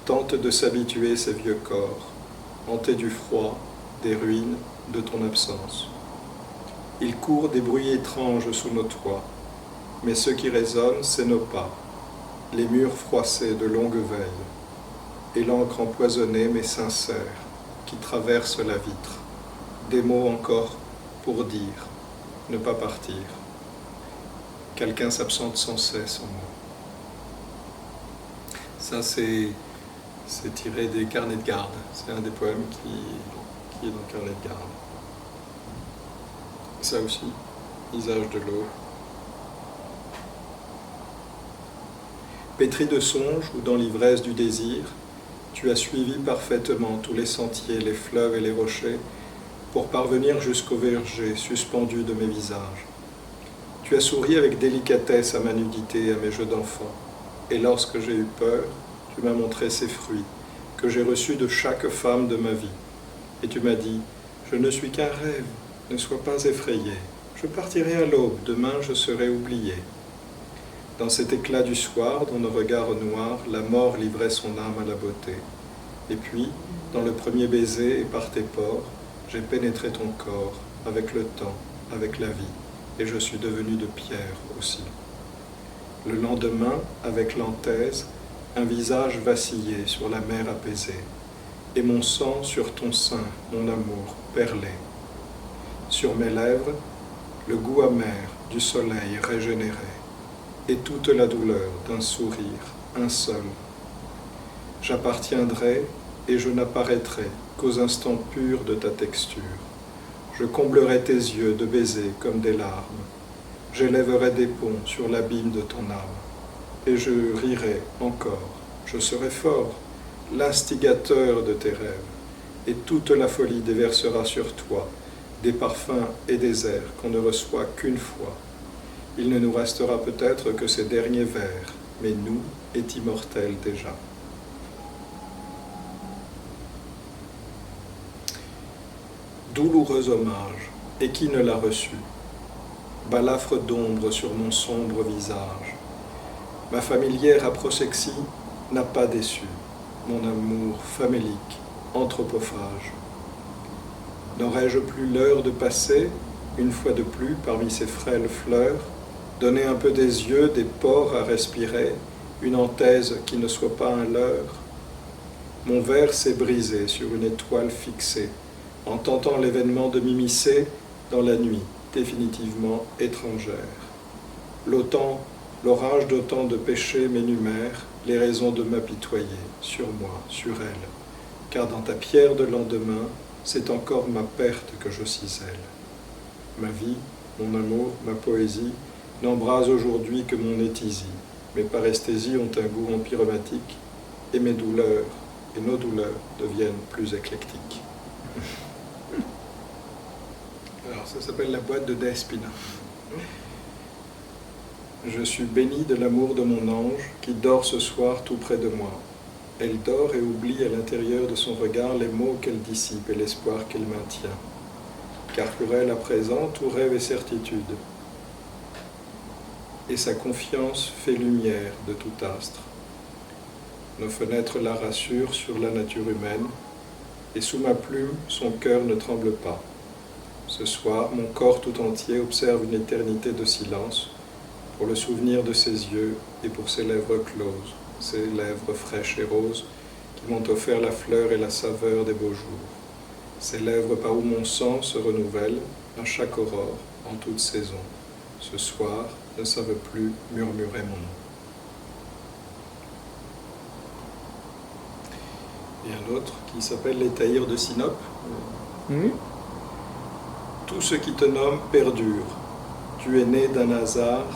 tente de s'habituer ces vieux corps, hantés du froid, des ruines, de ton absence. Il court des bruits étranges sous nos toits, mais ce qui résonne, c'est nos pas, les murs froissés de longues veilles, et l'encre empoisonnée mais sincère, qui traverse la vitre, des mots encore pour dire, ne pas partir. Quelqu'un s'absente sans cesse en moi. Ça, c'est tiré des carnets de garde. C'est un des poèmes qui est dans le carnet de garde. Ça aussi, visage de l'eau. Pétri de songes ou dans l'ivresse du désir, tu as suivi parfaitement tous les sentiers, les fleuves et les rochers pour parvenir jusqu'au verger suspendu de mes visages. Tu as souri avec délicatesse à ma nudité et à mes jeux d'enfant, et lorsque j'ai eu peur, tu m'as montré ces fruits que j'ai reçus de chaque femme de ma vie. Et tu m'as dit, je ne suis qu'un rêve, ne sois pas effrayé, je partirai à l'aube, demain je serai oublié. Dans cet éclat du soir, dans nos regards noirs, la mort livrait son âme à la beauté. Et puis, dans le premier baiser et par tes pores, j'ai pénétré ton corps, avec le temps, avec la vie, et je suis devenu de pierre aussi. Le lendemain, avec l'anthèse, un visage vacillait sur la mer apaisée, et mon sang sur ton sein, mon amour, perlé. Sur mes lèvres, le goût amer du soleil régénéré, et toute la douleur d'un sourire, un seul. J'appartiendrai et je n'apparaîtrai qu'aux instants purs de ta texture. Je comblerai tes yeux de baisers comme des larmes. J'élèverai des ponts sur l'abîme de ton âme. Et je rirai encore. Je serai fort, l'instigateur de tes rêves. Et toute la folie déversera sur toi des parfums et des airs qu'on ne reçoit qu'une fois. Il ne nous restera peut-être que ces derniers vers, mais nous est immortel déjà. Douloureux hommage, et qui ne l'a reçu? Balafre d'ombre sur mon sombre visage. Ma familière aproxexie n'a pas déçu mon amour famélique, anthropophage. N'aurais-je plus l'heure de passer, une fois de plus, parmi ces frêles fleurs, donner un peu des yeux, des pores à respirer, une anthèse qui ne soit pas un leurre? Mon verre s'est brisé sur une étoile fixée, en tentant l'événement de m'immiscer dans la nuit, définitivement étrangère. L'orage d'autant de péchés m'énumère les raisons de m'apitoyer sur moi, sur elle, car dans ta pierre de lendemain, c'est encore ma perte que je cisèle. Ma vie, mon amour, ma poésie n'embrasent aujourd'hui que mon étisie. Mes paresthésies ont un goût empyromatique, et mes douleurs et nos douleurs deviennent plus éclectiques. Alors, ça s'appelle la boîte de Despina. Je suis béni de l'amour de mon ange qui dort ce soir tout près de moi. Elle dort et oublie à l'intérieur de son regard les mots qu'elle dissipe et l'espoir qu'elle maintient. Car pour elle, à présent, tout rêve est certitude. Et sa confiance fait lumière de tout astre. Nos fenêtres la rassurent sur la nature humaine, et sous ma plume, son cœur ne tremble pas. Ce soir, mon corps tout entier observe une éternité de silence, pour le souvenir de ses yeux et pour ses lèvres closes, ses lèvres fraîches et roses, qui m'ont offert la fleur et la saveur des beaux jours. Ces lèvres par où mon sang se renouvelle à chaque aurore, en toute saison. Ce soir ne savent plus murmurer mon nom. Et un autre qui s'appelle Les Tahirs de Sinope. Oui. Tout ce qui te nomme perdure. Tu es né d'un hasard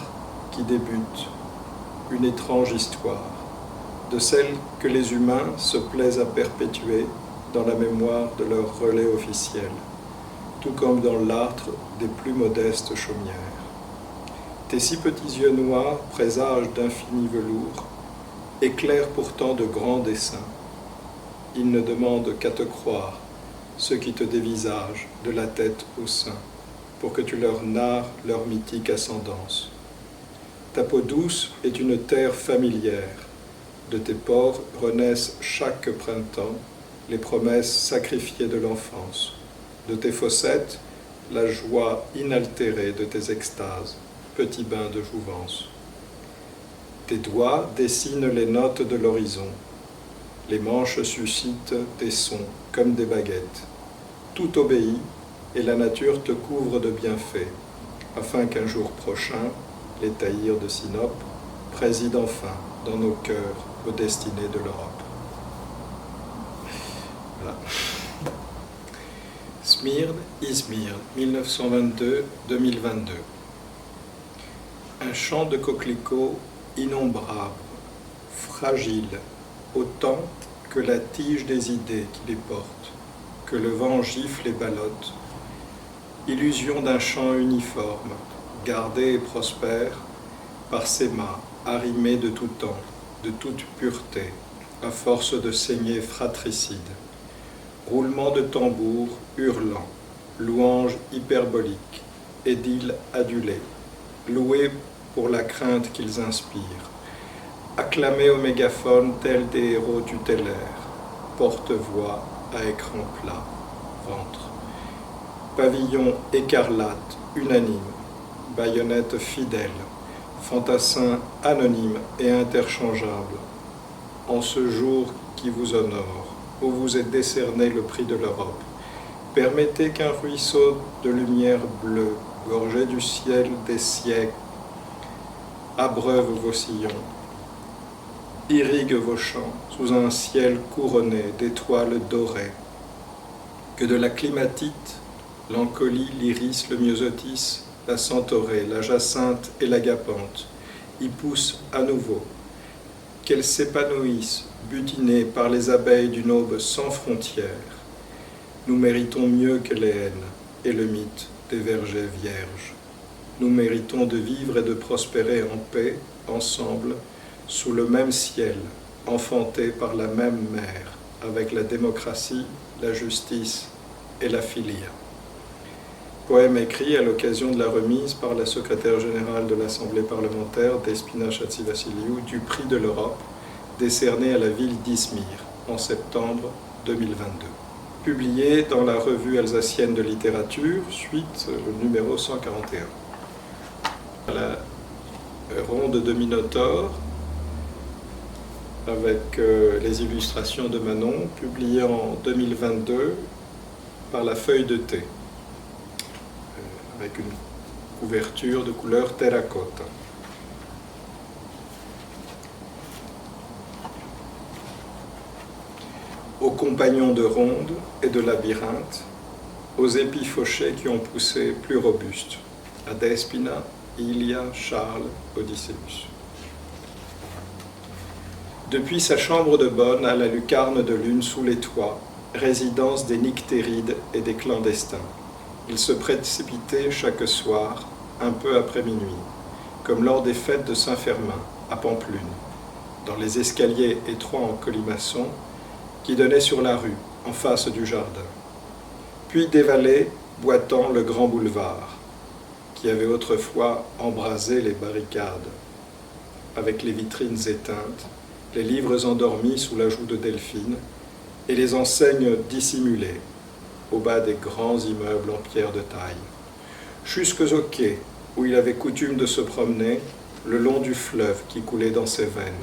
qui débute, une étrange histoire, de celle que les humains se plaisent à perpétuer dans la mémoire de leur relais officiel, tout comme dans l'âtre des plus modestes chaumières. Tes si petits yeux noirs présagent d'infinis velours, éclairent pourtant de grands desseins. Ils ne demandent qu'à te croire, ceux qui te dévisagent de la tête au sein, pour que tu leur narres leur mythique ascendance. Ta peau douce est une terre familière. De tes pores renaissent chaque printemps les promesses sacrifiées de l'enfance. De tes fossettes, la joie inaltérée de tes extases, petit bain de jouvence. Tes doigts dessinent les notes de l'horizon. Les manches suscitent des sons comme des baguettes. Tout obéit et la nature te couvre de bienfaits, afin qu'un jour prochain, les Tahirs de Sinope président enfin dans nos cœurs aux destinées de l'Europe. Voilà. Smyrne, Izmir, 1922-2022. Un champ de coquelicots innombrables, fragiles, autant que la tige des idées qui les portent, que le vent gifle et ballotte. Illusion d'un champ uniforme, gardé et prospère par ses mâts arrimés de tout temps, de toute pureté, à force de saignées fratricides. Roulement de tambours hurlant, louanges hyperboliques, édiles adulés, loués pour la crainte qu'ils inspirent, acclamés au mégaphone tels des héros tutélaires, porte-voix à écran plat, ventre. Pavillon écarlate, unanime, baïonnette fidèle, fantassin anonyme et interchangeable, en ce jour qui vous honore, où vous est décerné le prix de l'Europe, permettez qu'un ruisseau de lumière bleue, gorgé du ciel des siècles, abreuve vos sillons, irrigue vos champs sous un ciel couronné d'étoiles dorées, que de la climatite, l'ancolie, l'iris, le myosotis, la centaurée, la jacinthe et l'agapanthe y poussent à nouveau, qu'elles s'épanouissent, butinées par les abeilles d'une aube sans frontières. Nous méritons mieux que les haines et le mythe des vergers vierges. Nous méritons de vivre et de prospérer en paix, ensemble, sous le même ciel, enfantés par la même mère, avec la démocratie, la justice et la filia. Poème écrit à l'occasion de la remise par la secrétaire générale de l'Assemblée parlementaire, Despina Chatsivassiliou, du prix de l'Europe, décerné à la ville d'Izmir en septembre 2022. Publié dans la revue alsacienne de littérature, suite le numéro 141. La ronde de Minotaure, avec les illustrations de Manon, publiées en 2022 par la Feuille de thé, avec une couverture de couleur terracotta. Aux compagnons de ronde et de labyrinthe, aux épis fauchés qui ont poussé plus robustes, à Despina, Ilia, Charles, Odysseus. Depuis sa chambre de bonne à la lucarne de lune sous les toits, résidence des nyctérides et des clandestins, il se précipitait chaque soir, un peu après minuit, comme lors des fêtes de Saint-Fermin, à Pampelune, dans les escaliers étroits en colimaçon qui donnaient sur la rue, en face du jardin. Puis dévalait, boitant, le grand boulevard, qui avait autrefois embrasé les barricades, avec les vitrines éteintes, les livres endormis sous la joue de Delphine, et les enseignes dissimulées, au bas des grands immeubles en pierre de taille, jusqu'aux quais où il avait coutume de se promener le long du fleuve qui coulait dans ses veines,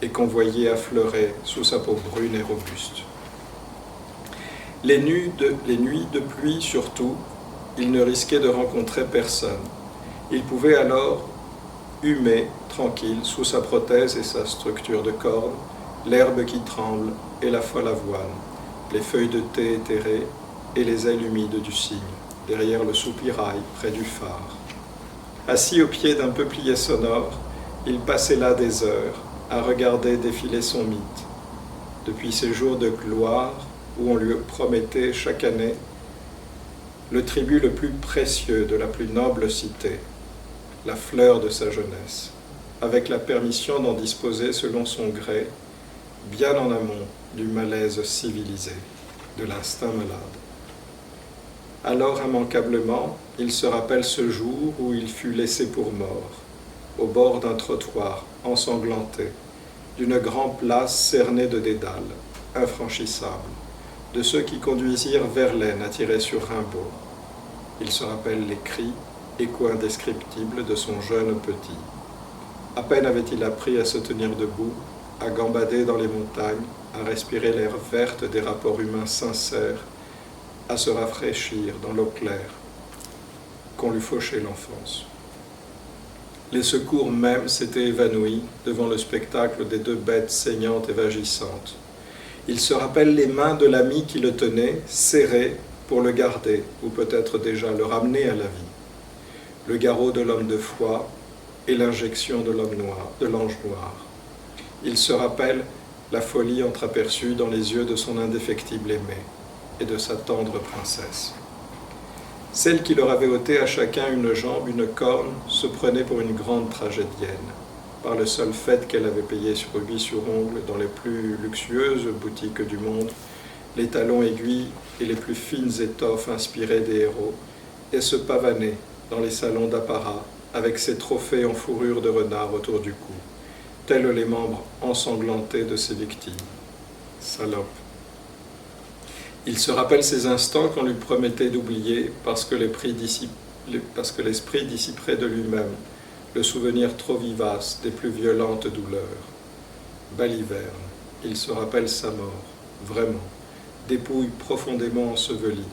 et qu'on voyait affleurer sous sa peau brune et robuste. Les nuits de pluie surtout, il ne risquait de rencontrer personne. Il pouvait alors humer, tranquille, sous sa prothèse et sa structure de corde, l'herbe qui tremble et la folle avoine, les feuilles de thé éthérées et les ailes humides du cygne, derrière le soupirail près du phare. Assis au pied d'un peuplier sonore, il passait là des heures à regarder défiler son mythe. Depuis ces jours de gloire où on lui promettait chaque année le tribut le plus précieux de la plus noble cité, la fleur de sa jeunesse, avec la permission d'en disposer selon son gré, bien en amont du malaise civilisé, de l'instinct malade. Alors, immanquablement, il se rappelle ce jour où il fut laissé pour mort, au bord d'un trottoir ensanglanté, d'une grande place cernée de dédales, infranchissables, de ceux qui conduisirent Verlaine attiré sur Rimbaud. Il se rappelle les cris, écho indescriptible de son jeune petit. À peine avait-il appris à se tenir debout, à gambader dans les montagnes, à respirer l'air verte des rapports humains sincères, à se rafraîchir dans l'eau claire, qu'on lui fauchait l'enfance. Les secours même s'étaient évanouis devant le spectacle des deux bêtes saignantes et vagissantes. Il se rappelle les mains de l'ami qui le tenait, serrées pour le garder, ou peut-être déjà le ramener à la vie. Le garrot de l'homme de foi et l'injection de l'ange noir. Il se rappelle la folie entreaperçue dans les yeux de son indéfectible aimé et de sa tendre princesse. Celle qui leur avait ôté à chacun une jambe, une corne, se prenait pour une grande tragédienne, par le seul fait qu'elle avait payé sur rubis sur ongle dans les plus luxueuses boutiques du monde, les talons aiguilles et les plus fines étoffes inspirées des héros, et se pavanait dans les salons d'apparat avec ses trophées en fourrure de renard autour du cou, tels les membres ensanglantés de ses victimes. Salope. Il se rappelle ces instants qu'on lui promettait d'oublier parce que l'esprit dissiperait de lui-même le souvenir trop vivace des plus violentes douleurs. Baliverne, il se rappelle sa mort, vraiment, dépouille profondément ensevelie,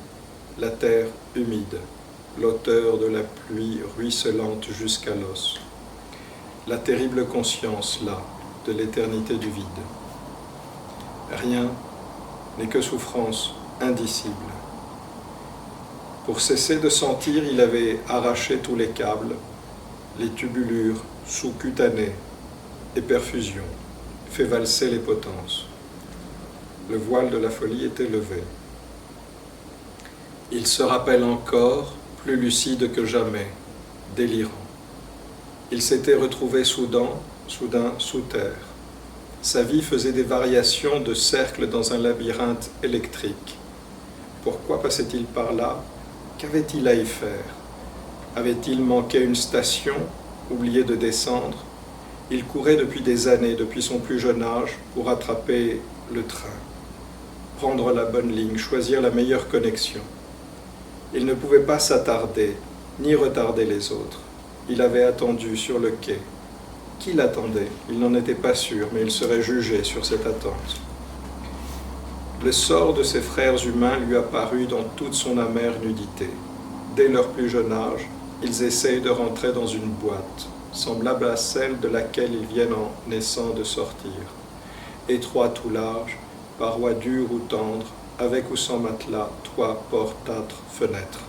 la terre humide, l'auteur de la pluie ruisselante jusqu'à l'os. La terrible conscience, là, de l'éternité du vide. Rien n'est que souffrance indicible. Pour cesser de sentir, il avait arraché tous les câbles, les tubulures sous-cutanées et perfusions, fait valser les potences. Le voile de la folie était levé. Il se rappelle encore, plus lucide que jamais, délirant. Il s'était retrouvé soudain sous terre. Sa vie faisait des variations de cercles dans un labyrinthe électrique. Pourquoi passait-il par là? Qu'avait-il à y faire? Avait-il manqué une station, oublié de descendre? Il courait depuis des années, depuis son plus jeune âge, pour attraper le train, prendre la bonne ligne, choisir la meilleure connexion. Il ne pouvait pas s'attarder, ni retarder les autres. Il avait attendu sur le quai. Qui l'attendait? Il n'en était pas sûr, mais il serait jugé sur cette attente. Le sort de ses frères humains lui apparut dans toute son amère nudité. Dès leur plus jeune âge, ils essayent de rentrer dans une boîte, semblable à celle de laquelle ils viennent en naissant de sortir. Étroite ou large, parois dures ou tendres, avec ou sans matelas, toit, porte, âtre, fenêtre.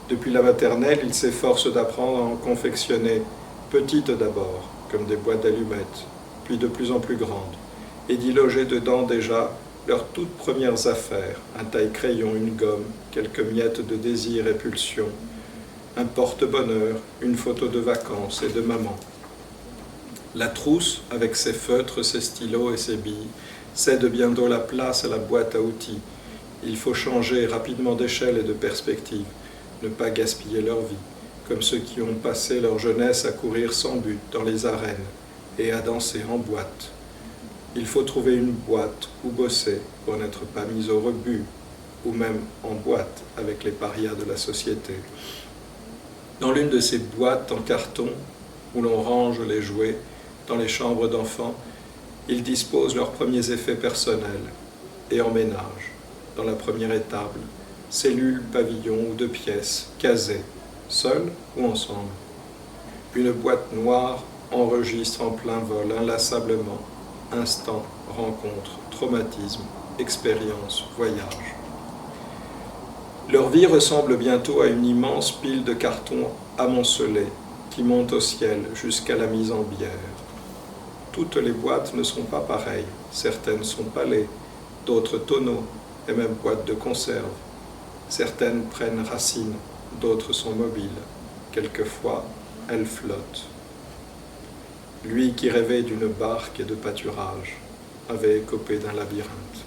Depuis la maternelle, ils s'efforcent d'apprendre à en confectionner, petites d'abord, comme des boîtes d'allumettes, puis de plus en plus grandes, et d'y loger dedans déjà leurs toutes premières affaires, un taille-crayon, une gomme, quelques miettes de désir et pulsion, un porte-bonheur, une photo de vacances et de maman. La trousse, avec ses feutres, ses stylos et ses billes, cède bientôt la place à la boîte à outils. Il faut changer rapidement d'échelle et de perspective, ne pas gaspiller leur vie, comme ceux qui ont passé leur jeunesse à courir sans but dans les arènes et à danser en boîte. Il faut trouver une boîte où bosser pour n'être pas mis au rebut, ou même en boîte avec les parias de la société. Dans l'une de ces boîtes en carton où l'on range les jouets, dans les chambres d'enfants, Ils disposent leurs premiers effets personnels et emménagent, dans la première étable, cellules, pavillons ou 2 pièces, casées, seuls ou ensemble. Une boîte noire enregistre en plein vol, inlassablement, instant, rencontre, traumatisme, expérience, voyage. Leur vie ressemble bientôt à une immense pile de cartons amoncelés qui monte au ciel jusqu'à la mise en bière. Toutes les boîtes ne sont pas pareilles. Certaines sont palais, d'autres tonneaux et même boîtes de conserve. Certaines prennent racine, d'autres sont mobiles. Quelquefois, elles flottent. Lui qui rêvait d'une barque et de pâturage avait écopé d'un labyrinthe.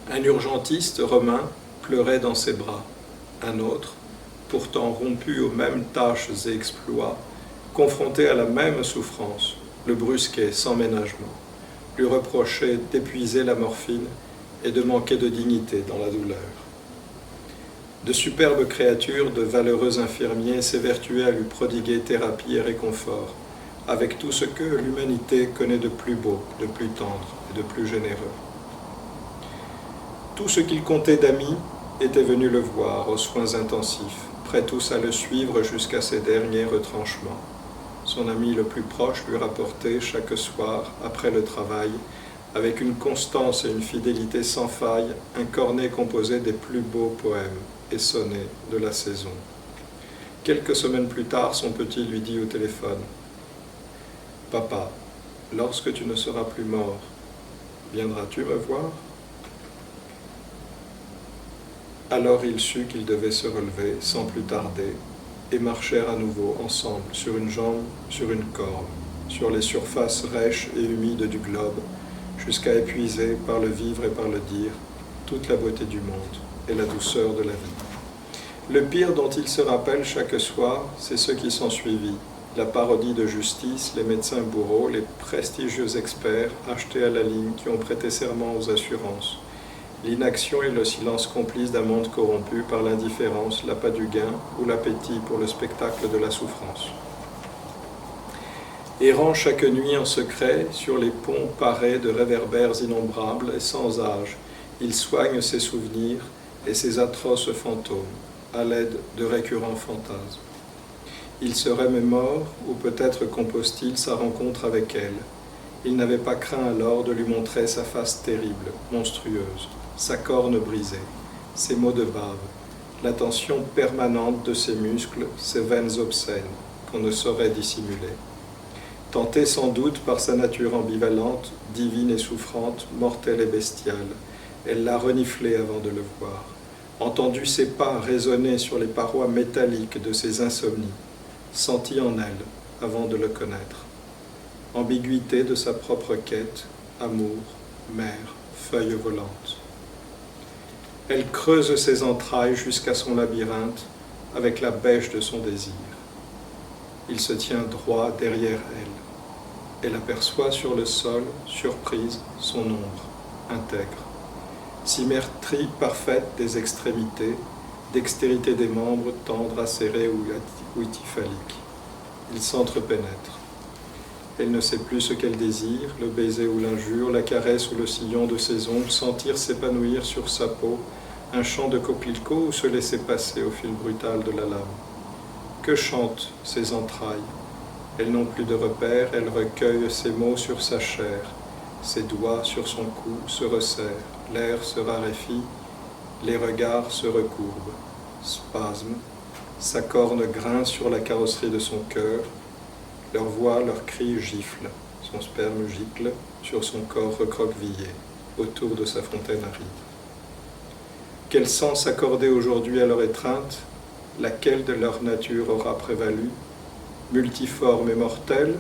Un urgentiste romain pleurait dans ses bras. Un autre, pourtant rompu aux mêmes tâches et exploits, confronté à la même souffrance, le brusquait sans ménagement, lui reprochait d'épuiser la morphine et de manquer de dignité dans la douleur. De superbes créatures, de valeureux infirmiers s'évertuaient à lui prodiguer thérapie et réconfort, avec tout ce que l'humanité connaît de plus beau, de plus tendre et de plus généreux. Tout ce qu'il comptait d'amis était venu le voir aux soins intensifs, prêts tous à le suivre jusqu'à ses derniers retranchements. Son ami le plus proche lui rapportait chaque soir, après le travail, avec une constance et une fidélité sans faille, un cornet composé des plus beaux poèmes et sonnets de la saison. Quelques semaines plus tard, son petit lui dit au téléphone « Papa, lorsque tu ne seras plus mort, viendras-tu me voir ?» Alors il sut qu'il devait se relever sans plus tarder et marchèrent à nouveau ensemble sur une jambe, sur une corde, sur les surfaces rêches et humides du globe, jusqu'à épuiser par le vivre et par le dire toute la beauté du monde et la douceur de la vie. Le pire dont il se rappelle chaque soir, c'est ce qui s'ensuivit, la parodie de justice, les médecins bourreaux, les prestigieux experts achetés à la ligne qui ont prêté serment aux assurances, l'inaction et le silence complices d'un monde corrompu par l'indifférence, l'appât du gain ou l'appétit pour le spectacle de la souffrance. Errant chaque nuit en secret sur les ponts parés de réverbères innombrables et sans âge, il soigne ses souvenirs et ses atroces fantômes à l'aide de récurrents fantasmes. Il se remémore, ou peut-être compose-t-il sa rencontre avec elle. Il n'avait pas craint alors de lui montrer sa face terrible, monstrueuse, sa corne brisée, ses maux de bave, la tension permanente de ses muscles, ses veines obscènes, qu'on ne saurait dissimuler. Tentée sans doute par sa nature ambivalente, divine et souffrante, mortelle et bestiale, elle l'a reniflé avant de le voir, entendu ses pas résonner sur les parois métalliques de ses insomnies, senti en elle avant de le connaître. Ambiguïté de sa propre quête, amour, mer, feuille volante. Elle creuse ses entrailles jusqu'à son labyrinthe avec la bêche de son désir. Il se tient droit derrière elle. Elle aperçoit sur le sol, surprise, son ombre, intègre. Symétrie parfaite des extrémités, dextérité des membres, tendre, acérés ou étiphaliques. Ils s'entrepénètrent. Elle ne sait plus ce qu'elle désire, le baiser ou l'injure, la caresse ou le sillon de ses ongles, sentir s'épanouir sur sa peau un chant de coquelicot ou se laisser passer au fil brutal de la lame. Que chantent ses entrailles? Elles n'ont plus de repères, elle recueille ses mots sur sa chair, ses doigts sur son cou se resserrent, l'air se raréfie, les regards se recourbent. Spasme, sa corne grince sur la carrosserie de son cœur, leur voix, leurs cris giflent, son sperme gicle sur son corps recroquevillé, autour de sa fontaine aride. Quel sens accorder aujourd'hui à leur étreinte? Laquelle de leur nature aura prévalu? Multiforme et mortelle,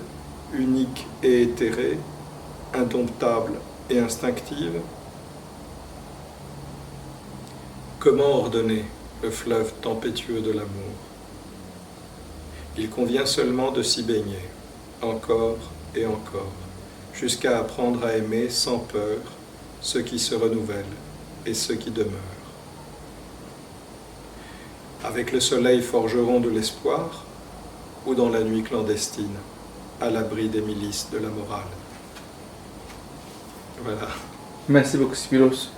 unique et éthérée, indomptable et instinctive? Comment ordonner le fleuve tempétueux de l'amour? Il convient seulement de s'y baigner, encore et encore, jusqu'à apprendre à aimer sans peur ce qui se renouvelle et ce qui demeure. Avec le soleil forgeron de l'espoir, ou dans la nuit clandestine, à l'abri des milices de la morale. Voilà. Merci beaucoup, Spiros.